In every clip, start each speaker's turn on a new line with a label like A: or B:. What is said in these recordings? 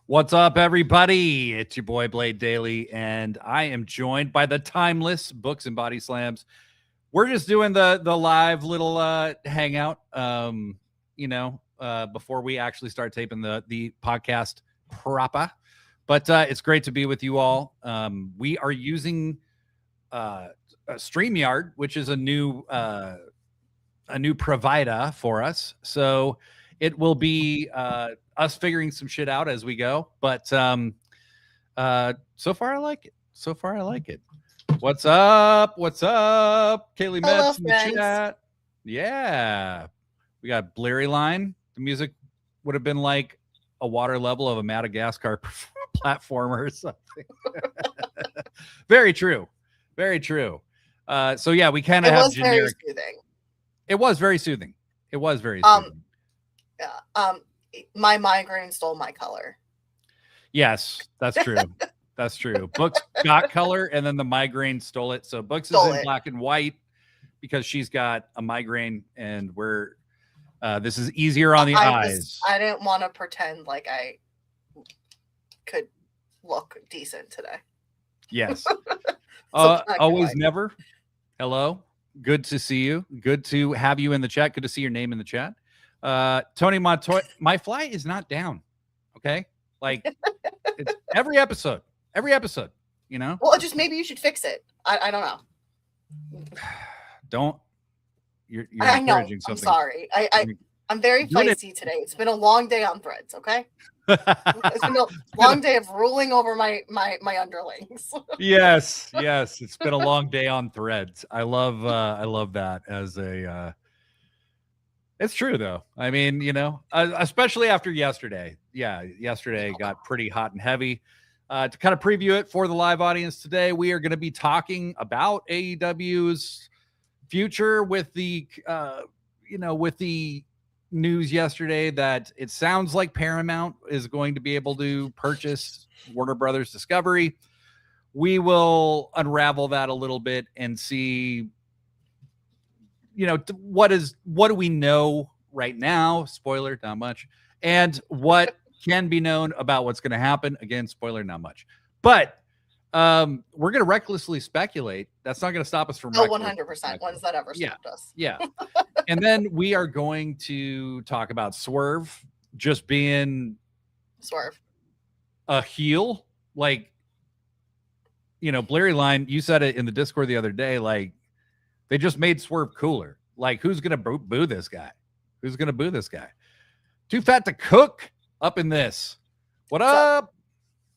A: What's up, everybody? It's your boy Blade Daily, and I am joined by the timeless Books and Bodyslams. We're just doing the live little hangout, before we actually start taping the podcast proper. But it's great to be with you all. We are using a StreamYard, which is a new provider for us. So it will be us figuring some shit out as we go. But so far I like it. What's up? What's up? Kaylee Metz in the chat. Yeah. We got Blurry Line. The music would have been like a water level of a Madagascar platformer or something. Very true. Very true. So yeah, we kind of have generic. It was very soothing. It was very soothing.
B: My migraine stole my color.
A: Yes, that's true. That's true. Books got color, and then the migraine stole it. So Books is in black and white because she's got a migraine, and this is easier on the eyes.
B: I didn't want to pretend like I could look decent today.
A: Yes. Always never. Hello. Good to see you. Good to have you in the chat. Good to see your name in the chat. Tony Montoya, my fly is not down. Okay. Like it's every episode, you know?
B: Well, just maybe you should fix it. I don't know.
A: You're
B: I know.
A: encouraging something.
B: I'm sorry. I'm very feisty today. It's been a long day on Threads. Okay. It's been a long day of ruling over my underlings.
A: Yes. It's been a long day on Threads. I love that as a, it's true though. I mean, especially after yesterday. Yeah. Yesterday got pretty hot and heavy. To kind of preview it for the live audience today, we are going to be talking about AEW's future with the news yesterday that it sounds like Paramount is going to be able to purchase Warner Brothers Discovery. We will unravel that a little bit and see, what do we know right now? Spoiler, not much. And what can be known about what's going to happen. Again, spoiler, not much. But we're going to recklessly speculate. That's not going to stop us from
B: 100%. When's that ever stopped us?
A: Yeah. And then we are going to talk about Swerve just being a heel. Like, Blurry Line, you said it in the Discord the other day, like they just made Swerve cooler. Like, who's going to boo this guy? Who's going to boo this guy? Too fat to cook up in this. What up?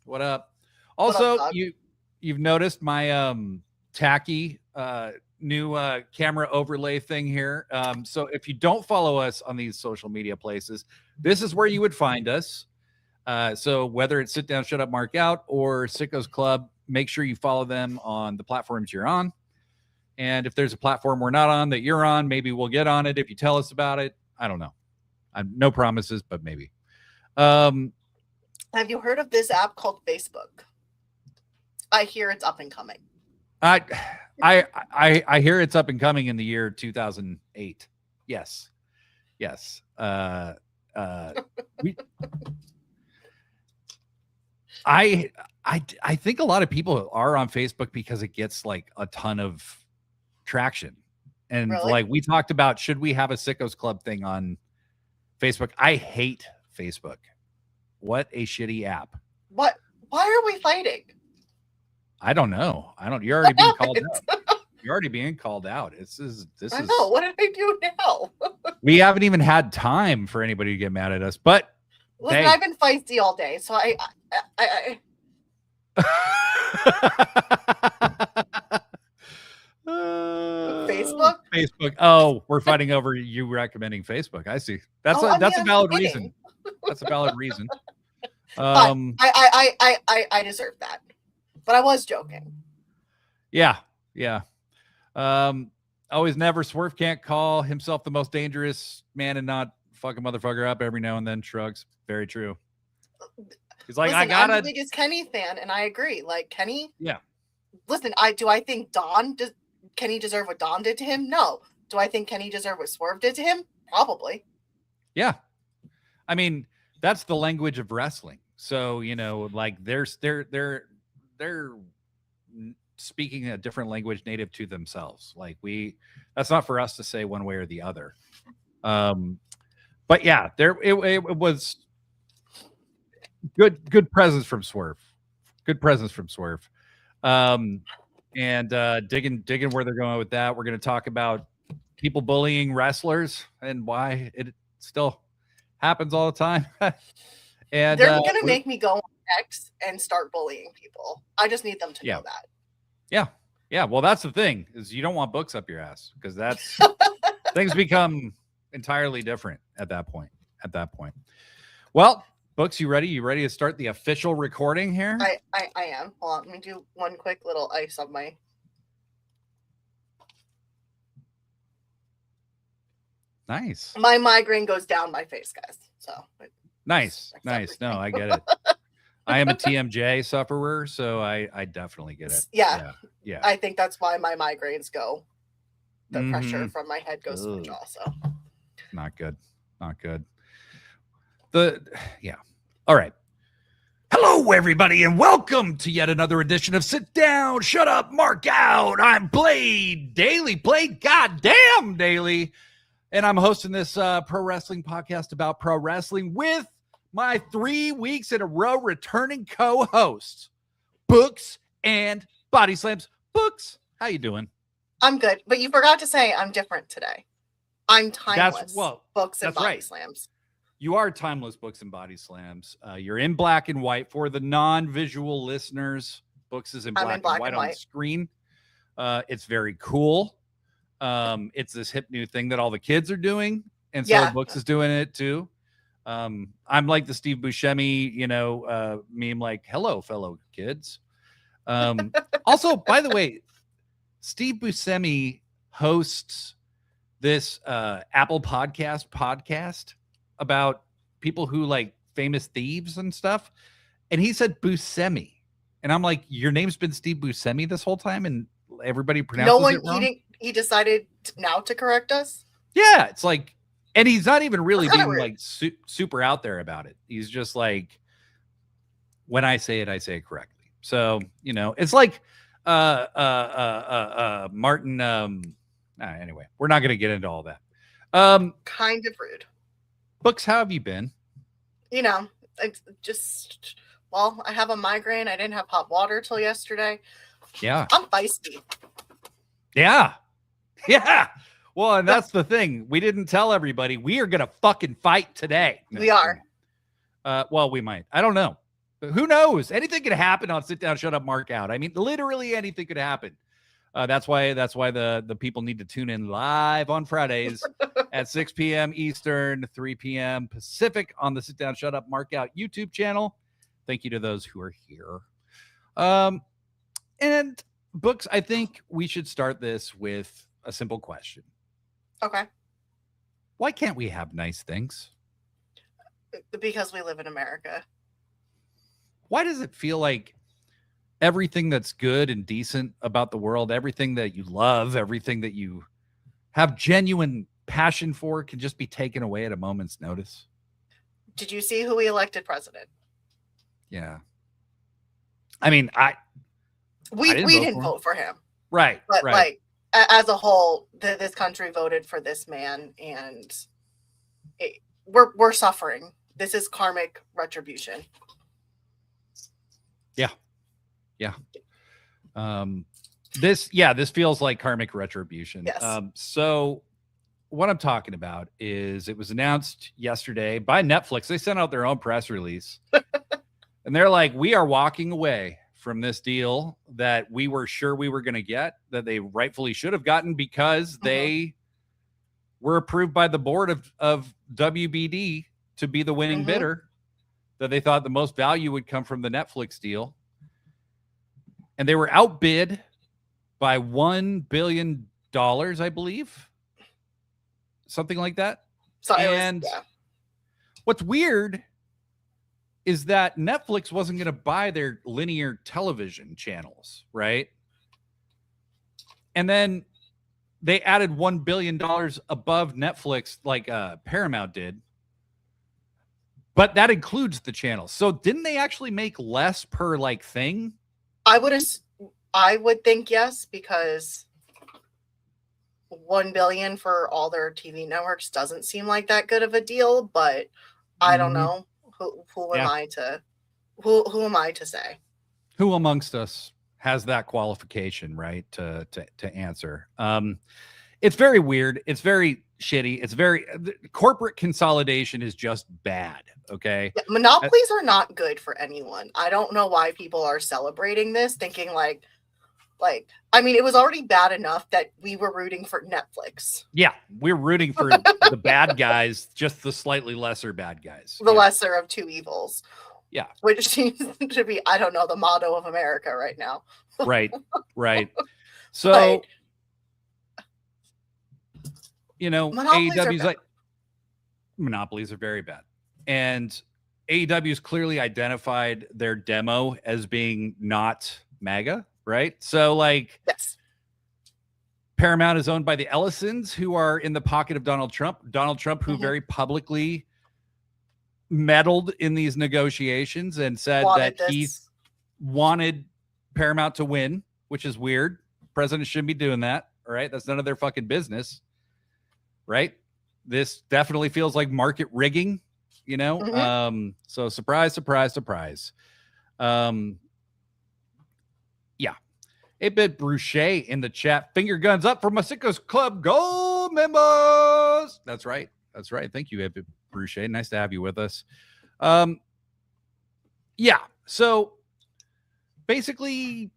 A: What up? Also, you've noticed my tacky new camera overlay thing here. So if you don't follow us on these social media places, this is where you would find us. So whether it's Sit Down, Shut Up, Mark Out or Sickos Club, make sure you follow them on the platforms you're on. And if there's a platform we're not on that you're on, maybe we'll get on it if you tell us about it. I don't know. No promises, but maybe.
B: Have you heard of this app called Facebook? I hear it's up and coming.
A: I hear it's up and coming in the year 2008. Yes. I think a lot of people are on Facebook because it gets like a ton of traction. And
B: really?
A: Like we talked about, should we have a Sickos Club thing on Facebook? I hate Facebook. What a shitty app.
B: What? Why are we fighting?
A: I don't know. You're already being called out. You're already being called out. This is.
B: I know. What did I do now?
A: We haven't even had time for anybody to get mad at us. But
B: listen, I've been feisty all day, so I
A: Facebook. Oh, we're fighting over you recommending Facebook. I see. That's a valid reason. That's a valid reason.
B: I deserve that. But I was joking.
A: Yeah. Always never. Swerve can't call himself the most dangerous man and not fuck a motherfucker up every now and then. Shrugs. Very true. He's like,
B: listen, I'm the biggest Kenny fan, and I agree. Like Kenny.
A: Yeah.
B: Listen, I think does Kenny deserve what Don did to him? No. Do I think Kenny deserved what Swerve did to him? Probably.
A: Yeah. I mean, that's the language of wrestling. So, like they're speaking a different language native to themselves. Like that's not for us to say one way or the other. But yeah, it was good presence from Swerve. Good presence from Swerve. And digging where they're going with that. We're going to talk about people bullying wrestlers and why it still happens all the time. And
B: they're going to make me go on X and start bullying people. I just need them to know that.
A: Yeah. Well, that's the thing, is you don't want books up your ass, because that's things become entirely different at that point. Well, Books, you ready? You ready to start the official recording here?
B: I am. Hold on. Let me do one quick little ice on my.
A: Nice.
B: My migraine goes down my face, guys. So
A: nice. No, I get it. I am a TMJ sufferer, so I definitely get it.
B: Yeah. I think that's why my migraines go. The pressure from my head goes to the jaw. So
A: not good. All right. Hello, everybody, and welcome to yet another edition of Sit Down, Shut Up, Mark Out. I'm Blade Daily, goddamn Daily, and I'm hosting this pro wrestling podcast about pro wrestling with my 3 weeks in a row returning co-hosts, Books and Bodyslams. Books, how you doing?
B: I'm good, but you forgot to say I'm different today. I'm timeless. Books and Bodyslams. Right.
A: You are timeless, Books and Bodyslams. You're in black and white. For the non-visual listeners, Books is in black and white on the screen. It's very cool. It's this hip new thing that all the kids are doing, and so Books is doing it too. I'm like the Steve Buscemi, meme, like, hello, fellow kids. Also, by the way, Steve Buscemi hosts this Apple podcast about people who like famous thieves and stuff. And he said Buscemi. And I'm like, your name's been Steve Buscemi this whole time, and everybody pronounces it wrong?
B: He decided now to correct us?
A: Yeah, it's like, and he's not even really being like super out there about it. He's just like, when I say it correctly. So, it's like Martin. Anyway, we're not going to get into all that.
B: Kind of rude.
A: Books, how have you been?
B: It's just, I have a migraine. I didn't have hot water till yesterday.
A: Yeah.
B: I'm feisty.
A: Yeah. Well, and that's the thing. We didn't tell everybody. We are going to fucking fight today.
B: We are.
A: Well, we might. I don't know. But who knows? Anything could happen on Sit Down, Shut Up, Mark Out. I mean, literally anything could happen. That's why the people need to tune in live on Fridays at 6 p.m. Eastern, 3 p.m. Pacific on the Sit Down, Shut Up, Mark Out YouTube channel. Thank you to those who are here. And Books, I think we should start this with a simple question.
B: Okay.
A: Why can't we have nice things?
B: Because we live in America.
A: Why does it feel like everything that's good and decent about the world, everything that you love, everything that you have genuine passion for, can just be taken away at a moment's notice?
B: Did you see who we elected president?
A: Yeah. I mean,
B: we didn't vote for him.
A: Right.
B: But
A: right.
B: As a whole, this country voted for this man, and we're suffering. This is karmic retribution. Yeah. This feels like karmic retribution. Yes.
A: So what I'm talking about is, it was announced yesterday by Netflix. They sent out their own press release and they're like, we are walking away from this deal that we were sure we were going to get, that they rightfully should have gotten, because they were approved by the board of WBD to be the winning bidder, that they thought the most value would come from the Netflix deal. And they were outbid by $1 billion, I believe. Something like that. What's weird is that Netflix wasn't going to buy their linear television channels, right? And then they added $1 billion above Netflix, like Paramount did. But that includes the channels. So didn't they actually make less per like thing?
B: I would think yes, because $1 billion for all their TV networks doesn't seem like that good of a deal, but I don't know. Who am I to who am I to say?
A: Who amongst us has that qualification, right? To answer. It's very weird. It's very shitty. It's very corporate consolidation is just bad. Okay.
B: Yeah, monopolies are not good for anyone. I don't know why people are celebrating this, thinking like, I mean, it was already bad enough that we were rooting for Netflix.
A: Yeah, we're rooting for the bad guys, just the slightly lesser bad guys.
B: The lesser of two evils.
A: Yeah.
B: Which seems to be, I don't know, the motto of America right now.
A: Right. So, AEW's like, monopolies are very bad. And AEW's clearly identified their demo as being not MAGA, right? So, like,
B: yes.
A: Paramount is owned by the Ellisons, who are in the pocket of Donald Trump. Donald Trump, who very publicly meddled in these negotiations and said he wanted Paramount to win, which is weird. President shouldn't be doing that. All right. That's none of their fucking business. Right. This definitely feels like market rigging, So surprise. Yeah. 8-Bit Bruchet in the chat. Finger guns up for Masiko's Club Gold members. That's right. Thank you, 8-Bit Bruchet. Nice to have you with us. Yeah. So basically,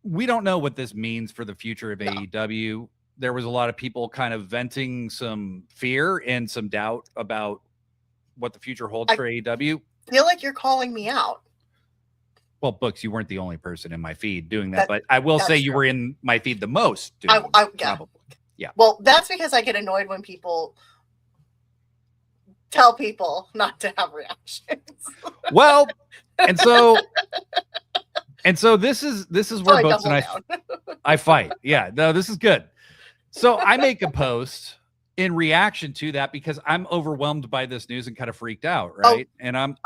A: we don't know what this means for the future of AEW. There was a lot of people kind of venting some fear and some doubt about what the future holds for AEW.
B: I feel like you're calling me out.
A: Well, Books, you weren't the only person in my feed doing that, but I will say you were in my feed the most. Probably. Yeah.
B: Well, that's because I get annoyed when people tell people not to have reactions.
A: Well, and so this is where Books and I fight. Yeah, no, this is good. So I make a post in reaction to that because I'm overwhelmed by this news and kind of freaked out, right? My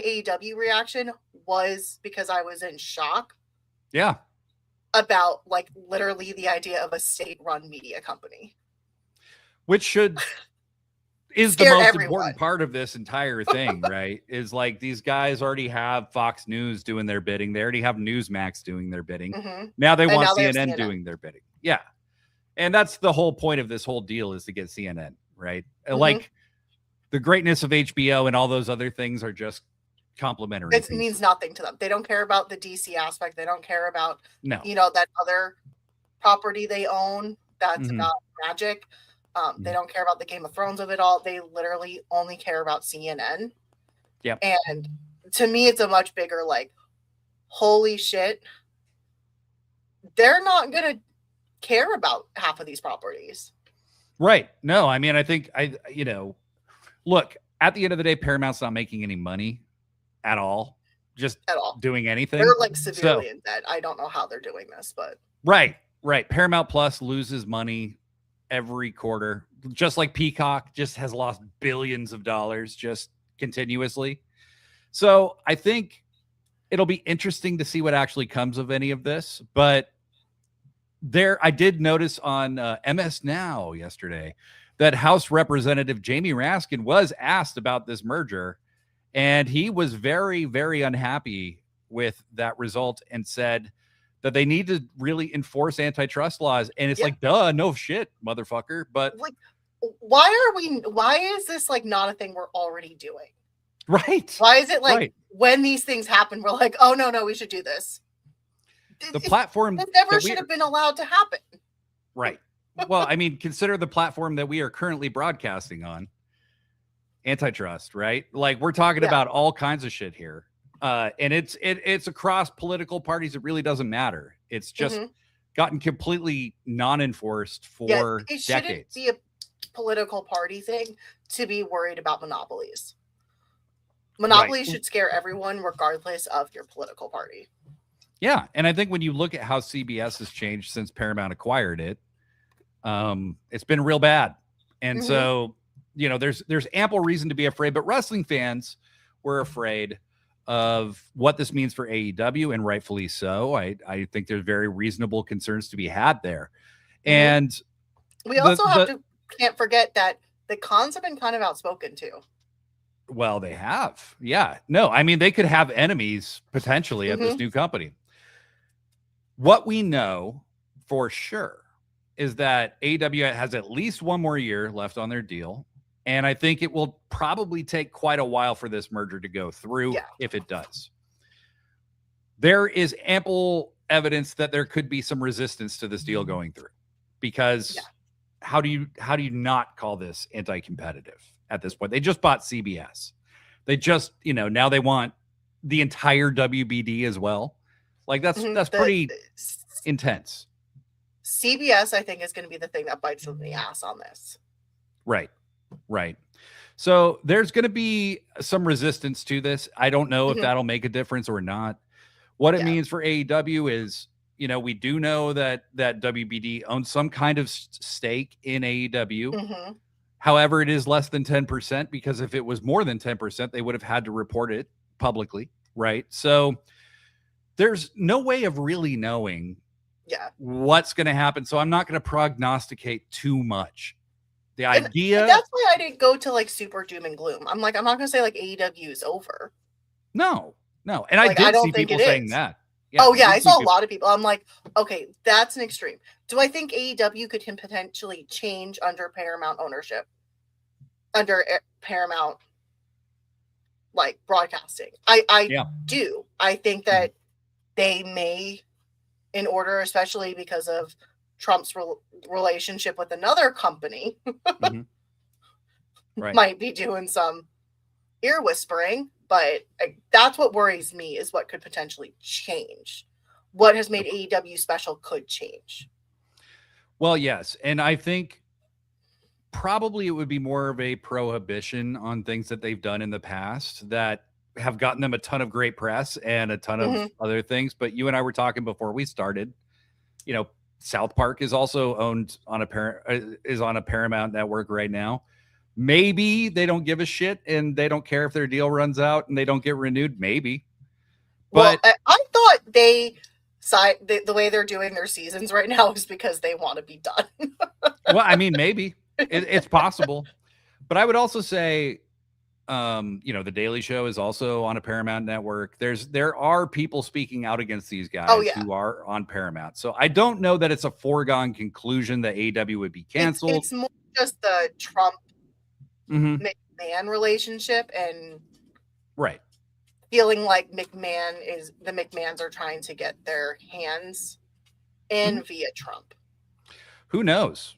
B: AEW reaction was because I was in shock.
A: Yeah.
B: About like literally the idea of a state-run media company.
A: Which is the most important part of this entire thing, right? Is like these guys already have Fox News doing their bidding. They already have Newsmax doing their bidding. Now they want CNN doing their bidding. Yeah. And that's the whole point of this whole deal is to get CNN, right? Like the greatness of HBO and all those other things are just complimentary.
B: It means nothing to them. They don't care about the DC aspect. They don't care about, that other property they own that's about magic. They don't care about the Game of Thrones of it all. They literally only care about CNN.
A: Yeah.
B: And to me, it's a much bigger, like, holy shit. They're not going to care about half of these properties.
A: Right. No, I mean, I think look, at the end of the day, Paramount's not making any money at all. Just doing anything.
B: They're like severely in debt. I don't know how they're doing this, but.
A: Right. Paramount Plus loses money every quarter, just like Peacock just has lost billions of dollars just continuously. So I think it'll be interesting to see what actually comes of any of this. But I did notice on MS Now yesterday that House Representative Jamie Raskin was asked about this merger, and he was very, very unhappy with that result and said that they need to really enforce antitrust laws. And it's like, duh, no shit, motherfucker. But
B: like, why is this like not a thing we're already doing?
A: Right.
B: Why is it like when these things happen, we're like, oh no, we should do this.
A: The platform
B: that never should have been allowed to happen.
A: Right. Well, I mean, consider the platform that we are currently broadcasting on. Antitrust, right? Like we're talking about all kinds of shit here. And it's across political parties. It really doesn't matter. It's just gotten completely non-enforced for
B: it
A: decades.
B: Shouldn't be a political party thing to be worried about monopolies. Monopolies should scare everyone regardless of your political party.
A: Yeah. And I think when you look at how CBS has changed since Paramount acquired it, it's been real bad. And so there's ample reason to be afraid, but wrestling fans were afraid of what this means for AEW, and rightfully so. I think there's very reasonable concerns to be had there. And
B: we also can't forget that the cons have been kind of outspoken too.
A: Well, they have. Yeah. No, I mean, they could have enemies potentially at this new company. What we know for sure is that AEW has at least one more year left on their deal. And I think it will probably take quite a while for this merger to go through, if it does. There is ample evidence that there could be some resistance to this deal going through, because how do you not call this anti-competitive at this point? They just bought CBS. They just, now they want the entire WBD as well. Like that's pretty intense.
B: CBS, I think, is going to be the thing that bites them in the ass on this.
A: Right. So there's going to be some resistance to this. I don't know if that'll make a difference or not. What it means for AEW is, we do know that WBD owns some kind of stake in AEW. However, it is less than 10%, because if it was more than 10%, they would have had to report it publicly. Right. So there's no way of really knowing what's going to happen. So I'm not going to prognosticate too much. The idea.
B: And that's why I didn't go to like super doom and gloom. I'm not going to say like AEW is over.
A: No. And I did see people saying that.
B: Yeah, I saw a lot of people. I'm like, okay, that's an extreme. Do I think AEW could potentially change under Paramount ownership? Under Paramount, like, broadcasting? I do. I think that they may, in order, especially because of Trump's relationship with another company, might be doing some ear whispering. But that's what worries me, is what could potentially change. What has made AEW special could change.
A: Well, yes. And I think probably it would be more of a prohibition on things that they've done in the past that have gotten them a ton of great press and a ton of other things. But you and I were talking before we started, South Park is also owned on a Paramount network right now. Maybe they don't give a shit and they don't care if their deal runs out and they don't get renewed. Maybe. But
B: I thought the way they're doing their seasons right now is because they want to be done.
A: Well, I mean, maybe it's possible, but I would also say, the Daily Show is also on a Paramount network. There are people speaking out against these guys who are on Paramount. So I don't know that it's a foregone conclusion that AEW would be canceled.
B: It's more just the Trump McMahon relationship, and feeling like the McMahons are trying to get their hands in via Trump.
A: Who knows?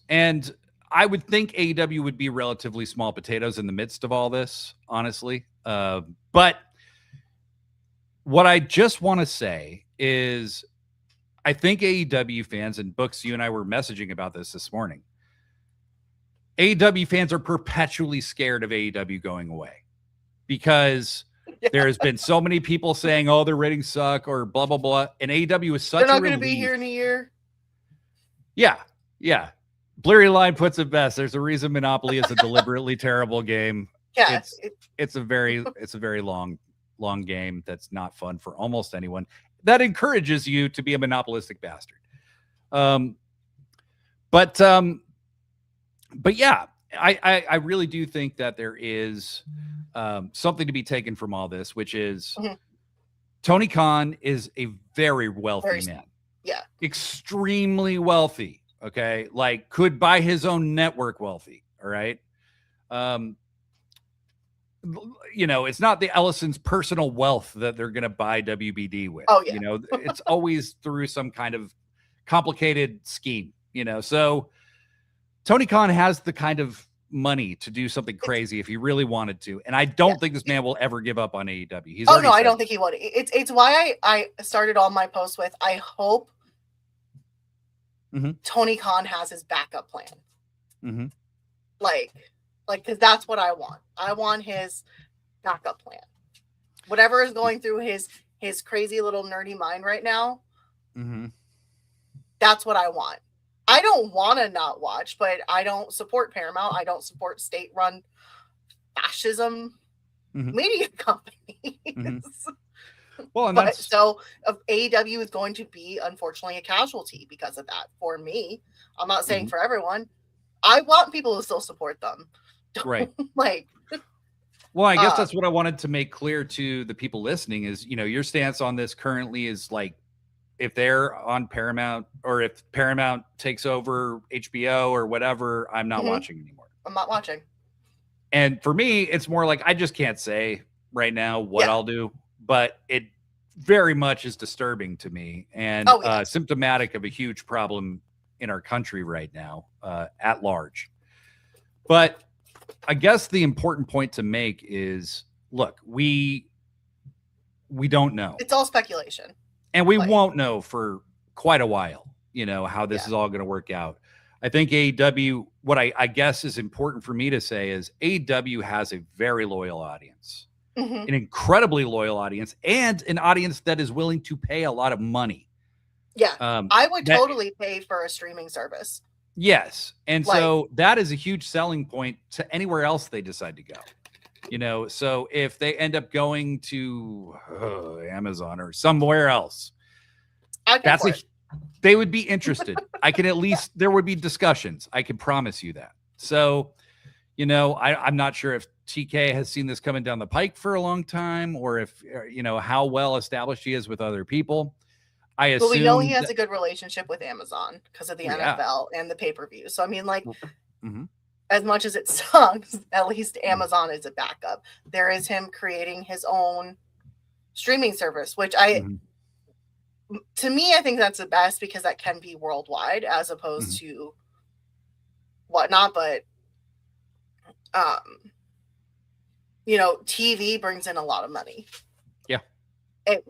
A: And I would think AEW would be relatively small potatoes in the midst of all this, honestly. But what I just want to say is, I think AEW fans, and Books, you and I were messaging about this morning, AEW fans are perpetually scared of AEW going away, because there has been so many people saying, oh, their ratings suck or blah, blah, blah. And AEW is such a relief.
B: They're not going to be here in a year.
A: Yeah. Blurry Line puts it best. There's a reason Monopoly is a deliberately terrible game.
B: Yeah.
A: It's a very long game that's not fun for almost anyone. That encourages you to be a monopolistic bastard. But yeah, I really do think that there is something to be taken from all this, which is Tony Khan is a very wealthy man.
B: Yeah.
A: Extremely wealthy. Okay. Like, could buy his own network wealthy. All right. It's not the Ellison's personal wealth that they're going to buy WBD with.
B: Oh, yeah.
A: It's always through some kind of complicated scheme, so Tony Khan has the kind of money to do something crazy if he really wanted to. And I don't think this man will ever give up on AEW.
B: I don't think he would. It's why I started all my posts with, I hope Tony Khan has his backup plan. Like, because that's what I want. I want his backup plan. Whatever is going through his crazy little nerdy mind right now, that's what I want. I don't want to not watch, but I don't support Paramount. I don't support state-run fascism media companies.
A: Well, and that's
B: so AEW is going to be, unfortunately, a casualty because of that. For me, I'm not saying for everyone. I want people to still support them.
A: Right.
B: Like,
A: well, I guess that's what I wanted to make clear to the people listening is, your stance on this currently is like, if they're on Paramount or if Paramount takes over HBO or whatever, I'm not watching anymore.
B: I'm not watching.
A: And for me, it's more like, I just can't say right now what I'll do, but it very much is disturbing to me and symptomatic of a huge problem in our country right now, at large. But I guess the important point to make is, look, we don't know.
B: It's all speculation.
A: And we won't know for quite a while, how this is all going to work out. I think AEW, what I guess is important for me to say is AEW has a very loyal audience, an incredibly loyal audience, and an audience that is willing to pay a lot of money.
B: Yeah, I would totally pay for a streaming service.
A: Yes. And so that is a huge selling point to anywhere else they decide to go. So if they end up going to Amazon or somewhere else, they would be interested. There would be discussions. I can promise you that. So, I'm not sure if TK has seen this coming down the pike for a long time or if, how well established he is with other people. I assume.
B: But we know he has a good relationship with Amazon because of the NFL and the pay-per-view. So, I mean, like, as much as it sucks, at least Amazon is a backup. There is him creating his own streaming service, which to me, I think that's the best because that can be worldwide as opposed to whatnot. But, TV brings in a lot of money.
A: Yeah.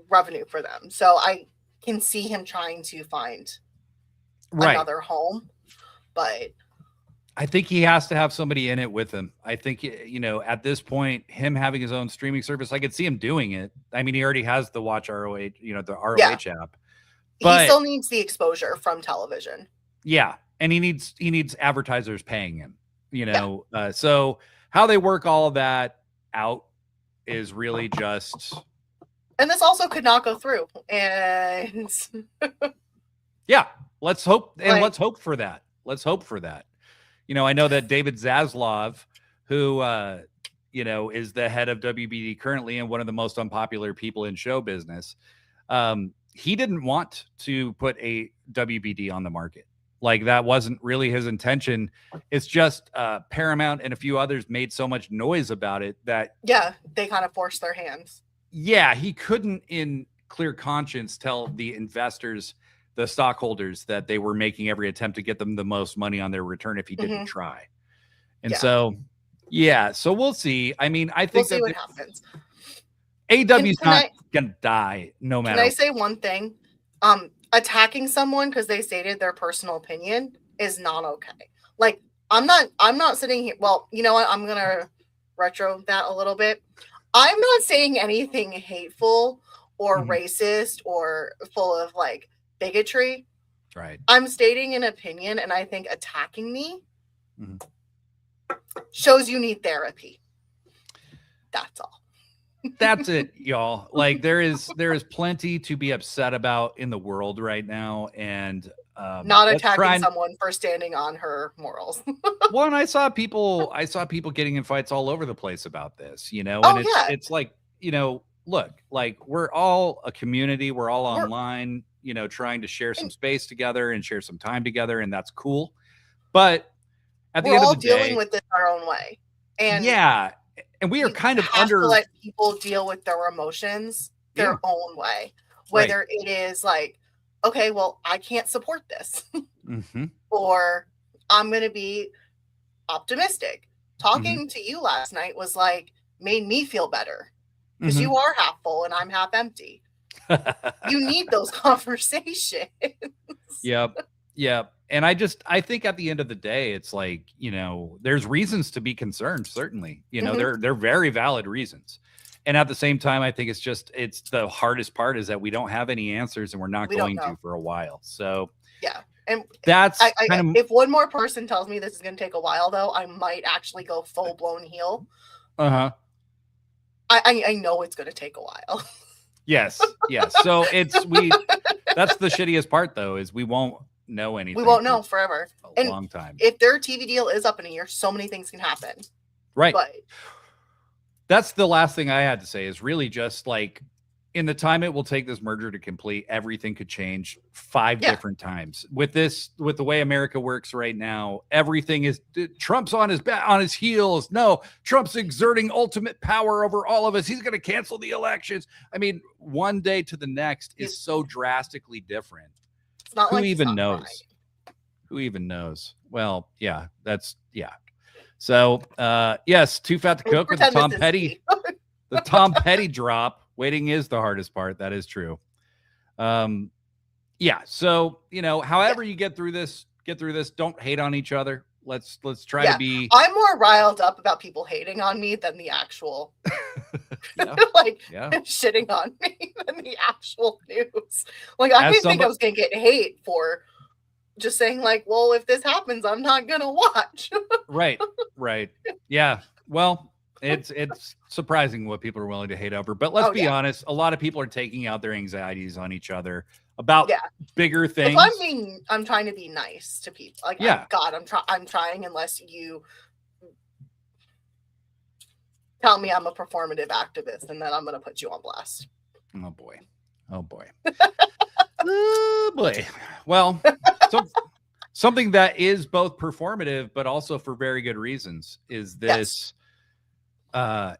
B: Revenue for them. So I can see him trying to find another home, but
A: I think he has to have somebody in it with him. I think, at this point, him having his own streaming service, I could see him doing it. I mean, he already has the Watch ROH, the ROH app. But
B: he still needs the exposure from television.
A: Yeah. And he needs advertisers paying him, so how they work all of that out is really just.
B: And this also could not go through. And
A: yeah, let's hope. And let's hope for that. Let's hope for that. I know that David Zaslav, who, is the head of WBD currently and one of the most unpopular people in show business. He didn't want to put a WBD on the market. Like that wasn't really his intention. It's just Paramount and a few others made so much noise about it that.
B: Yeah, they kind of forced their hands.
A: Yeah, he couldn't in clear conscience tell the investors, the stockholders, that they were making every attempt to get them the most money on their return if he didn't try. And so we'll see. I mean, I think
B: we'll see what happens.
A: AEW's not going to die no matter.
B: Can I say one thing? Attacking someone because they stated their personal opinion is not okay. Like, I'm not sitting here. Well, you know what? I'm going to retro that a little bit. I'm not saying anything hateful or racist or full of like bigotry.
A: Right.
B: I'm stating an opinion, and I think attacking me shows you need therapy. That's all.
A: That's it, y'all. Like there is plenty to be upset about in the world right now, and
B: not attacking someone for standing on her morals.
A: Well, and I saw people getting in fights all over the place about this, and it's like, look, like we're all a community, we're all online, trying to share some space together and share some time together, and that's cool. But at the end of the day,
B: we're all dealing with this our own way, and
A: and we are kind of
B: to let people deal with their emotions their own way, whether it is like, okay, well, I can't support this, or I'm going to be optimistic. Talking to you last night was like, made me feel better because you are half full and I'm half empty. You need those conversations.
A: Yep. And I think at the end of the day, it's like, there's reasons to be concerned. Certainly, they're very valid reasons. And at the same time, I think it's the hardest part is that we don't have any answers and we're not going to for a while. So
B: And
A: that's
B: if one more person tells me this is going to take a while, though, I might actually go full blown heel.
A: I
B: know it's going to take a while.
A: Yes. So that's the shittiest part, though, is we won't know anything.
B: We won't know forever.
A: A long time.
B: If their TV deal is up in a year, so many things can happen.
A: Right.
B: But
A: that's the last thing I had to say is really just like, in the time it will take this merger to complete, everything could change 5 different times. With the way America works right now, everything is Trump's on his heels. No, Trump's exerting ultimate power over all of us. He's going to cancel the elections. I mean, one day to the next is so drastically different.
B: It's not
A: Who
B: like
A: even knows? Right. Who even knows? Well, yeah, So, yes, Too Fat to Cook with the Tom Petty, the Tom Petty drop. Waiting is the hardest part. That is true. Yeah. So, however you get through this, don't hate on each other. Let's try to be.
B: I'm more riled up about people hating on me than the actual, shitting on me than the actual news. Like, I didn't think I was going to get hate for just saying like, well, if this happens, I'm not going to watch.
A: Right. Yeah. Well, it's surprising what people are willing to hate over, but let's be honest. A lot of people are taking out their anxieties on each other about bigger things.
B: I'm trying to be nice to people. Like, I'm trying, unless you tell me I'm a performative activist, and then I'm going to put you on blast.
A: Oh boy. Oh boy. Well, something that is both performative, but also for very good reasons is this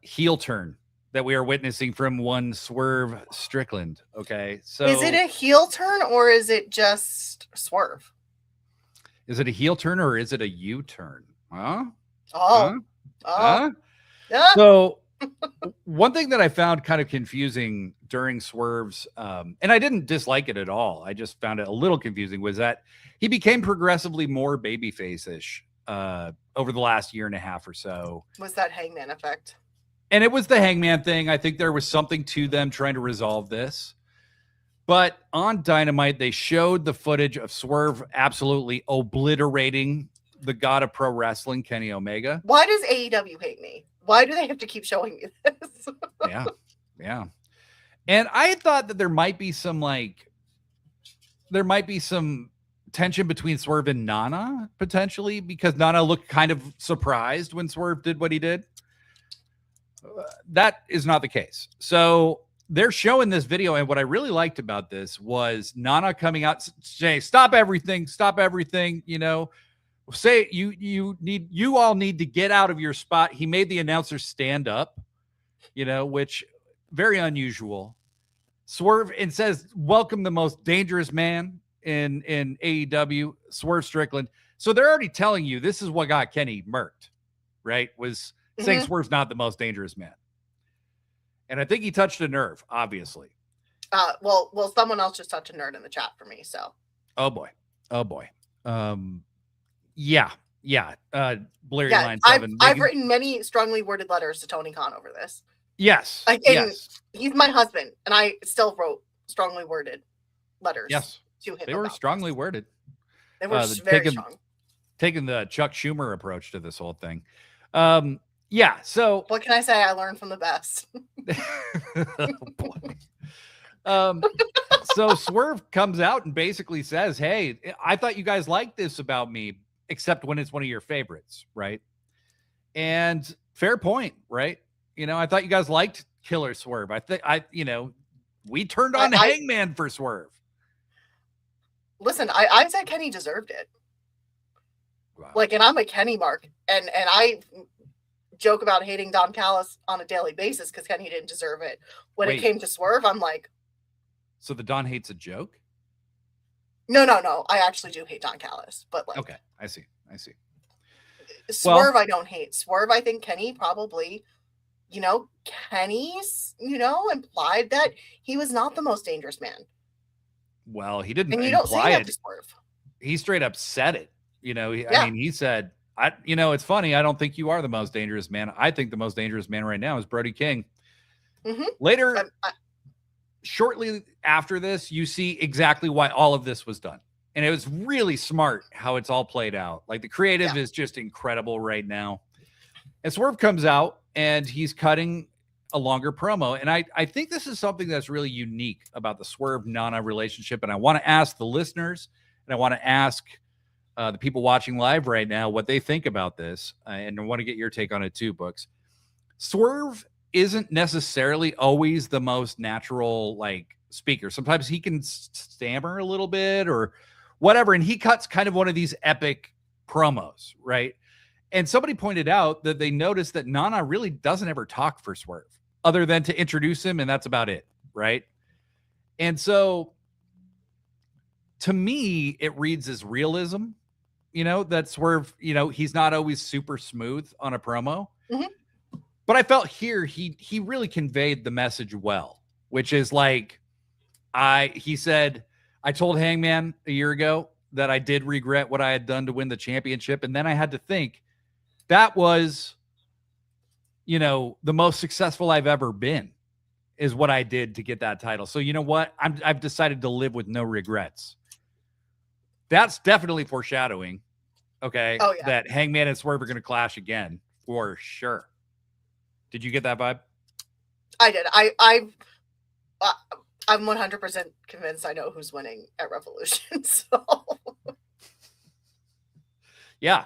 A: heel turn that we are witnessing from one Swerve Strickland. Okay. So
B: is it a heel turn or is it just Swerve?
A: Is it a heel turn or is it a U-turn? So one thing that I found kind of confusing during Swerve's, and I didn't dislike it at all, I just found it a little confusing, was that he became progressively more babyface-ish over the last year and a half or so.
B: Was that Hangman effect?
A: And it was the Hangman thing. I think there was something to them trying to resolve this. But on Dynamite, they showed the footage of Swerve absolutely obliterating the god of pro wrestling, Kenny Omega.
B: Why does AEW hate me? Why do they have to keep showing me this?
A: Yeah. And I thought that there might be some tension between Swerve and Nana, potentially, because Nana looked kind of surprised when Swerve did what he did. That is not the case. So they're showing this video, and what I really liked about this was Nana coming out saying, stop everything, say you all need to get out of your spot. He made the announcer stand up, which very unusual. Swerve and says, welcome the most dangerous man in AEW, Swerve Strickland. So they're already telling you this is what got Kenny murked, right? Was saying Swerve's not the most dangerous man. And I think he touched a nerve, obviously.
B: Well, someone else just touched a nerd in the chat for me, so.
A: Oh boy. Yeah. Blurry Line 7.
B: I've written many strongly worded letters to Tony Khan over this.
A: Yes.
B: He's my husband, and I still wrote strongly worded letters to him.
A: They were strongly worded.
B: They were very strong.
A: Taking the Chuck Schumer approach to this whole thing. So
B: what can I say? I learned from the best.
A: So Swerve comes out and basically says, hey, I thought you guys liked this about me, except when it's one of your favorites, right? And fair point, right? I thought you guys liked Killer Swerve. We turned on Hangman for Swerve.
B: Listen, I said Kenny deserved it. Wow. And I'm a Kenny mark, and I joke about hating Don Callis on a daily basis because Kenny didn't deserve it. When it came to Swerve, I'm like,
A: so the Don hate's a joke?
B: No. I actually do hate Don Callis, but
A: okay, I see.
B: Swerve, I don't hate. Swerve, I think Kenny probably, Kenny's, implied that he was not the most dangerous man.
A: Well, he didn't
B: imply
A: don't say
B: that to Swerve.
A: He straight up said it. I mean, he said, it's funny. I don't think you are the most dangerous man. I think the most dangerous man right now is Brody King.
B: Mm-hmm.
A: Later, shortly after this, you see exactly why all of this was done. And it was really smart how it's all played out. Like the creative is just incredible right now. And Swerve comes out and he's cutting a longer promo. And I think this is something that's really unique about the Swerve Nana relationship. And I want to ask the listeners and I want to ask the people watching live right now what they think about this. And I want to get your take on it too, Books. Swerve isn't necessarily always the most natural, like, speaker. Sometimes he can stammer a little bit or whatever. And he cuts kind of one of these epic promos, right? And somebody pointed out that they noticed that Nana really doesn't ever talk for Swerve other than to introduce him. And that's about it. Right. And so to me, it reads as realism, you know, that Swerve, you know, he's not always super smooth on a promo, but I felt here, he really conveyed the message well, which is like, he said, I told Hangman a year ago that I did regret what I had done to win the championship. And then I had to think that was, you know, the most successful I've ever been is what I did to get that title. So you know what? I've decided to live with no regrets. That's definitely foreshadowing. Okay. Oh, yeah. That Hangman and Swerve are going to clash again for sure. Did you get that vibe?
B: I did. I'm 100% convinced I know who's winning at Revolution. So
A: yeah.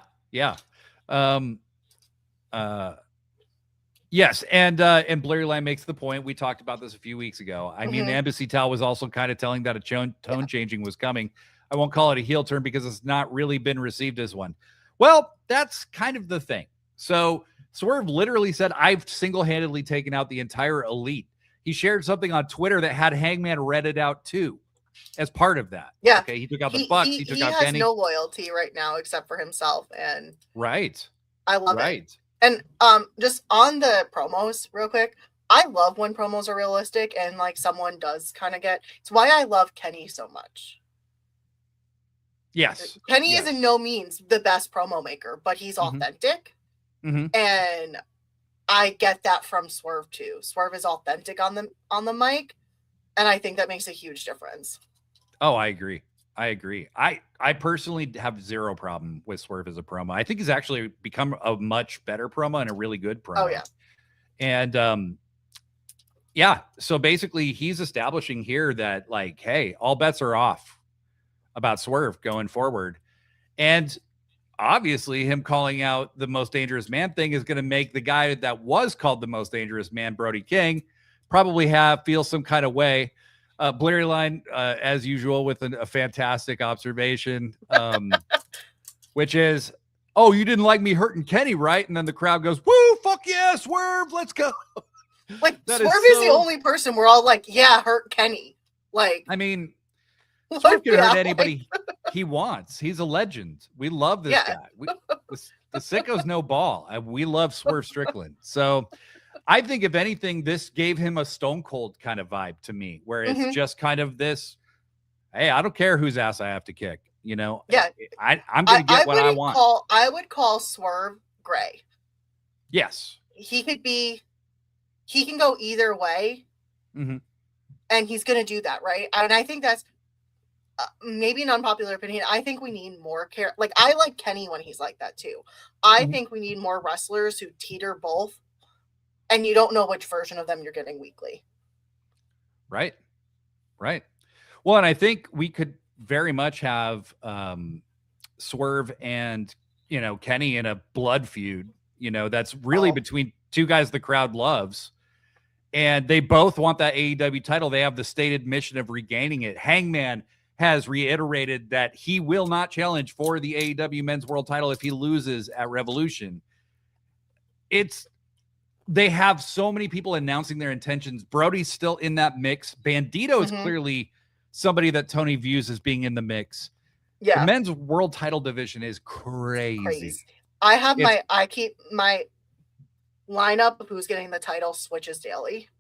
A: Yes, and Blurry Line makes the point. We talked about this a few weeks ago. I mean, the Embassy Towel was also kind of telling that a tone changing was coming. I won't call it a heel turn because it's not really been received as one. Well, that's kind of the thing. So Swerve literally said, I've single-handedly taken out the entire elite. He shared something on Twitter that had Hangman read it out too, as part of that.
B: Yeah.
A: Okay. He took out the Bucks. He took out Kenny.
B: He has no loyalty right now except for himself. And
A: right.
B: I love it. And just on the promos real quick, I love when promos are realistic and like someone does kind of get, it's why I love Kenny so much.
A: Yes.
B: Kenny is in no means the best promo maker, but he's authentic. And I get that from Swerve too. Swerve is authentic on the mic, and I think that makes a huge difference.
A: Oh, I agree. I personally have zero problem with Swerve as a promo. I think he's actually become a much better promo and a really good promo.
B: Oh yeah.
A: And so basically he's establishing here that like, hey, all bets are off about Swerve going forward. And obviously him calling out the most dangerous man thing is going to make the guy that was called the most dangerous man, Brody King, probably feel some kind of way. Blurry Line, as usual, with a fantastic observation, which is, oh, you didn't like me hurting Kenny, right? And then the crowd goes, woo, fuck yeah, Swerve, let's go.
B: Like, Swerve is the only person we're all like, yeah, hurt Kenny. Like,
A: I mean, Swerve can hurt anybody he wants. He's a legend. We love this guy. The sicko's no ball. We love Swerve Strickland. So I think if anything, this gave him a Stone Cold kind of vibe to me, where it's just kind of this, hey, I don't care whose ass I have to kick. You know, I'm going to get what I want.
B: I would call Swerve gray.
A: Yes.
B: He can go either way. And he's going to do that, right? And I think that's maybe an unpopular opinion. I think we need more care. Like, I like Kenny when he's like that too. I think we need more wrestlers who teeter both, and you don't know which version of them you're getting weekly. Right.
A: Well, and I think we could very much have Swerve and, you know, Kenny in a blood feud, you know, that's really between two guys the crowd loves. And they both want that AEW title. They have the stated mission of regaining it. Hangman has reiterated that he will not challenge for the AEW Men's World title if he loses at Revolution. They have so many people announcing their intentions. Brody's still in that mix. Bandido is clearly somebody that Tony views as being in the mix. Yeah. The Men's World title division is crazy.
B: I keep my lineup of who's getting the title switches daily.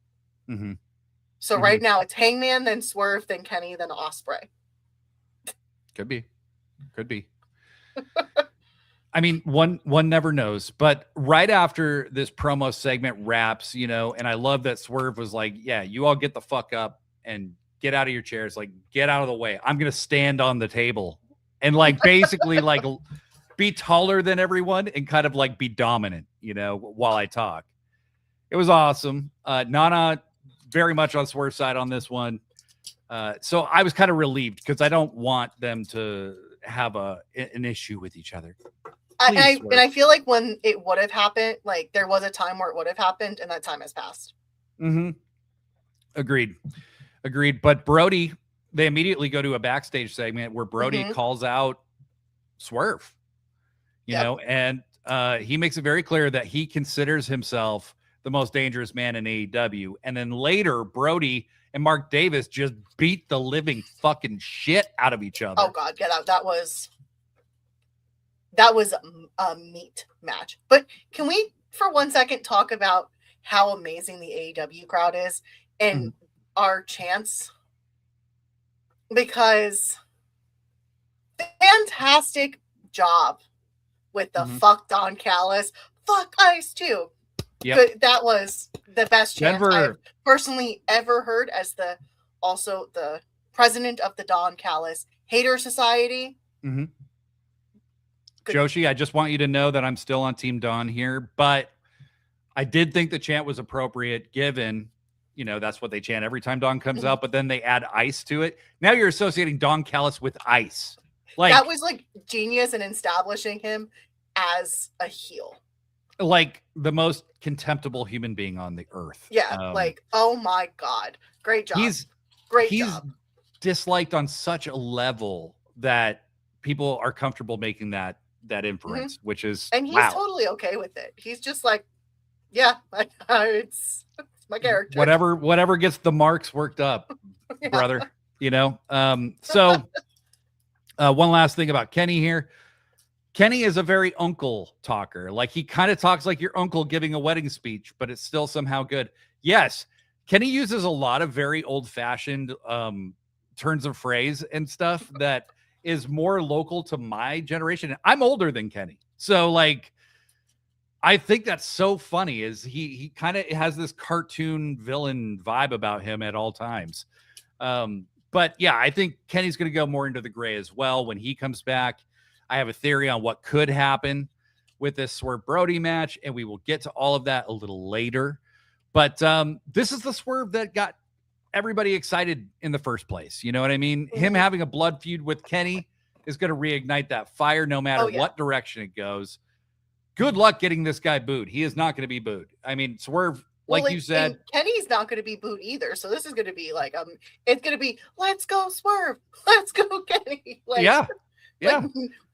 B: So right now it's Hangman, then Swerve, then Kenny, then Ospreay.
A: Could be. I mean, one never knows, but right after this promo segment wraps, you know, and I love that Swerve was like, yeah, you all get the fuck up and get out of your chairs. Like, get out of the way. I'm going to stand on the table and like basically like be taller than everyone and kind of like be dominant, you know, while I talk. It was awesome. Nana very much on Swerve's side on this one. So I was kind of relieved because I don't want them to have an issue with each other.
B: And I feel like when it would have happened, like there was a time where it would have happened and that time has passed.
A: Mm-hmm. Agreed. But Brody, they immediately go to a backstage segment where Brody calls out Swerve, you know, and he makes it very clear that he considers himself the most dangerous man in AEW. And then later, Brody and Mark Davis just beat the living fucking shit out of each other.
B: Oh God, yeah, that was a meat match. But can we, for 1 second, talk about how amazing the AEW crowd is and our chants? Because fantastic job with the fuck Don Callis, fuck Ice too. Yep. That was the best chant I've personally ever heard as also the president of the Don Callis Hater Society.
A: Mm-hmm. Joshi, I just want you to know that I'm still on Team Don here, but I did think the chant was appropriate given, you know, that's what they chant every time Don comes out, but then they add Ice to it. Now you're associating Don Callis with Ice. Like
B: that was like genius in establishing him as a heel.
A: Like the most contemptible human being on the earth.
B: Yeah, like, oh my God. Great job. He's
A: disliked on such a level that people are comfortable making that inference, which is
B: and he's totally okay with it. He's just like, yeah, it's my character.
A: Whatever gets the marks worked up, brother. You know. So one last thing about Kenny here. Kenny is a very uncle talker. Like he kind of talks like your uncle giving a wedding speech, but it's still somehow good. Yes, Kenny uses a lot of very old-fashioned turns of phrase and stuff that is more local to my generation. I'm older than Kenny. So like, I think that's so funny is he kind of has this cartoon villain vibe about him at all times. But yeah, I think Kenny's going to go more into the gray as well when he comes back. I have a theory on what could happen with this Swerve Brody match, and we will get to all of that a little later. But this is the Swerve that got everybody excited in the first place. You know what I mean? Him having a blood feud with Kenny is going to reignite that fire no matter what direction it goes. Good luck getting this guy booed. He is not going to be booed. I mean, Swerve, like you said,
B: Kenny's not going to be booed either. So this is going to be like, it's going to be, let's go Swerve. Let's go Kenny. Like,
A: yeah.
B: Like,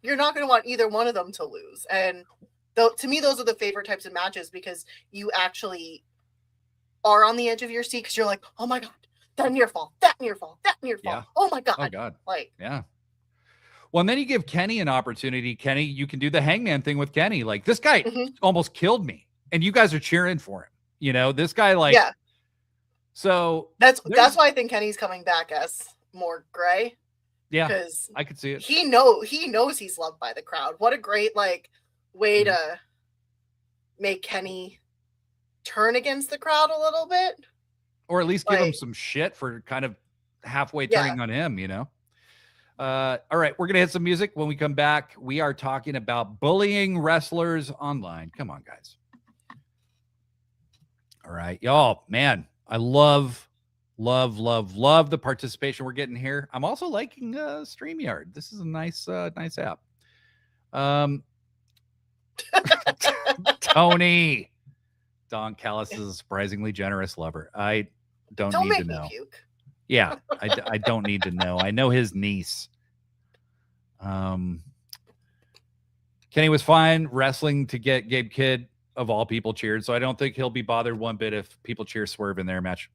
B: you're not going to want either one of them to lose. And to me, those are the favorite types of matches because you actually are on the edge of your seat because you're like, oh my God, that near fall, that near fall, that near fall. Yeah. Oh my God.
A: Oh God.
B: Like,
A: yeah. Well, and then you give Kenny an opportunity. Kenny, you can do the Hangman thing with Kenny. Like this guy almost killed me and you guys are cheering for him. You know, this guy like,
B: yeah.
A: So
B: that's why I think Kenny's coming back as more gray.
A: Yeah, because I could see it.
B: He knows he's loved by the crowd. What a great like way to make Kenny turn against the crowd a little bit,
A: or at least give him some shit for kind of halfway turning on him. You know. All right, we're gonna hit some music. When we come back, we are talking about bullying wrestlers online. Come on, guys. All right, y'all. Man, I love the participation we're getting here. I'm also liking StreamYard. This is a nice app. Tony, Don Callis is a surprisingly generous lover. I don't need to know.
B: Puke.
A: Yeah, I don't need to know. I know his niece. Kenny was fine wrestling to get Gabe Kidd of all people cheered, so I don't think he'll be bothered one bit if people cheer Swerve in their match.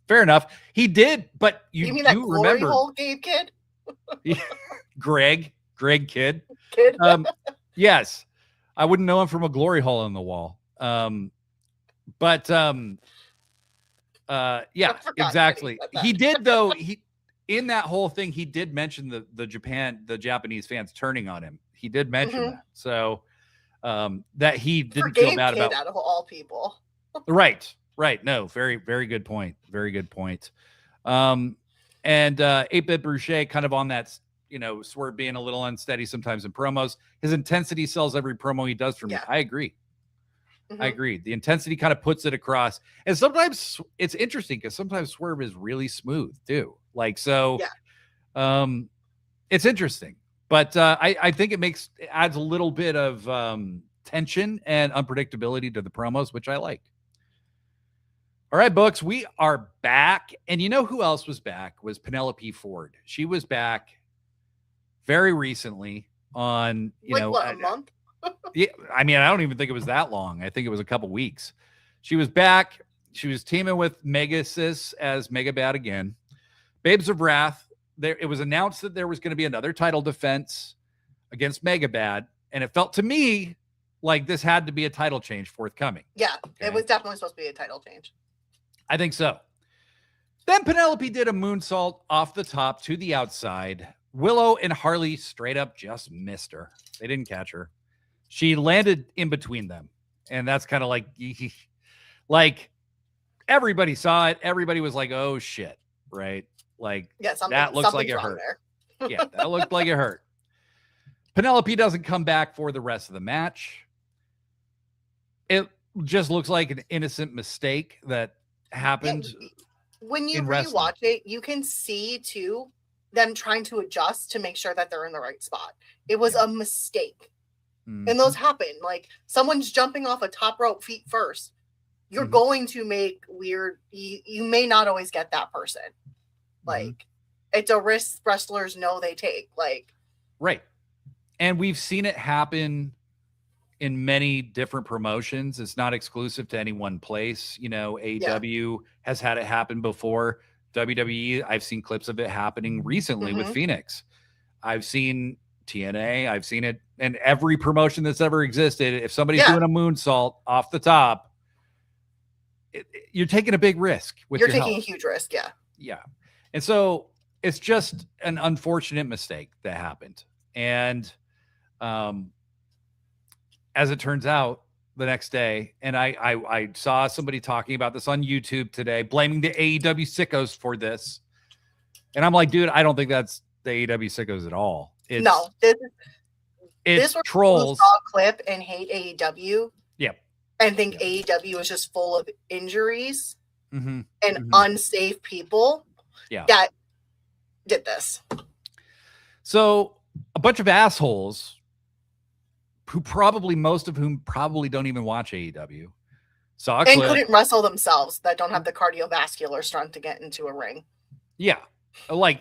A: Fair enough. He did, but you
B: mean that glory hole Gabe Kidd?
A: Greg Kidd. Yes. I wouldn't know him from a glory hole in the wall. Yeah, exactly. He did though. He in that whole thing, he did mention the Japanese fans turning on him. He did mention that. So that he didn't feel bad about
B: out of all people.
A: Right. No, very, very good point. Very good point. And 8-Bit Bruche kind of on that, Swerve being a little unsteady sometimes in promos. His intensity sells every promo he does for me. I agree. I agree. The intensity kind of puts it across. And sometimes it's interesting because sometimes Swerve is really smooth too. It's interesting. But I think it adds a little bit of tension and unpredictability to the promos, which I like. All right, Books, we are back. And you know who else was back? Was Penelope Ford. She was back very recently on,
B: a month?
A: Yeah, I mean, I don't even think it was that long. I think it was a couple weeks. She was back. She was teaming with Mega Sis as Mega Bad again. Babes of Wrath. It was announced that there was going to be another title defense against Mega Bad, and it felt to me like this had to be a title change forthcoming.
B: Yeah, okay? It was definitely supposed to be a title change.
A: I think so. Then Penelope did a moonsault off the top to the outside. Willow and Harley straight up just missed her. They didn't catch her. She landed in between them. And that's kind of like everybody saw it. Everybody was like, oh shit. Right. That looks like it hurt. Yeah. That looked like it hurt. Penelope doesn't come back for the rest of the match. It just looks like an innocent mistake that happened.
B: When you rewatch it, you can see too them trying to adjust to make sure that they're in the right spot. It was a mistake. And those happen. Like someone's jumping off a top rope feet first. You're going to make weird. You may not always get that person. It's a risk wrestlers know they take.
A: Right. And we've seen it happen in many different promotions. It's not exclusive to any one place. AEW has had it happen before. WWE, I've seen clips of it happening recently with Phoenix. I've seen TNA. I've seen it in every promotion that's ever existed. If somebody's doing a moonsault off the top, you're taking a big risk. You're taking
B: a huge risk. Yeah.
A: Yeah. And so it's just an unfortunate mistake that happened. And as it turns out, the next day, and I saw somebody talking about this on YouTube today, blaming the AEW sickos for this. And I'm like, dude, I don't think that's the AEW sickos at all. It's trolls.
B: Saw a clip and hate AEW.
A: Yeah.
B: And think AEW is just full of injuries and unsafe people that did this.
A: So a bunch of assholes most of whom probably don't even watch AEW, saw a clip,
B: couldn't wrestle themselves, that don't have the cardiovascular strength to get into a ring. Yeah.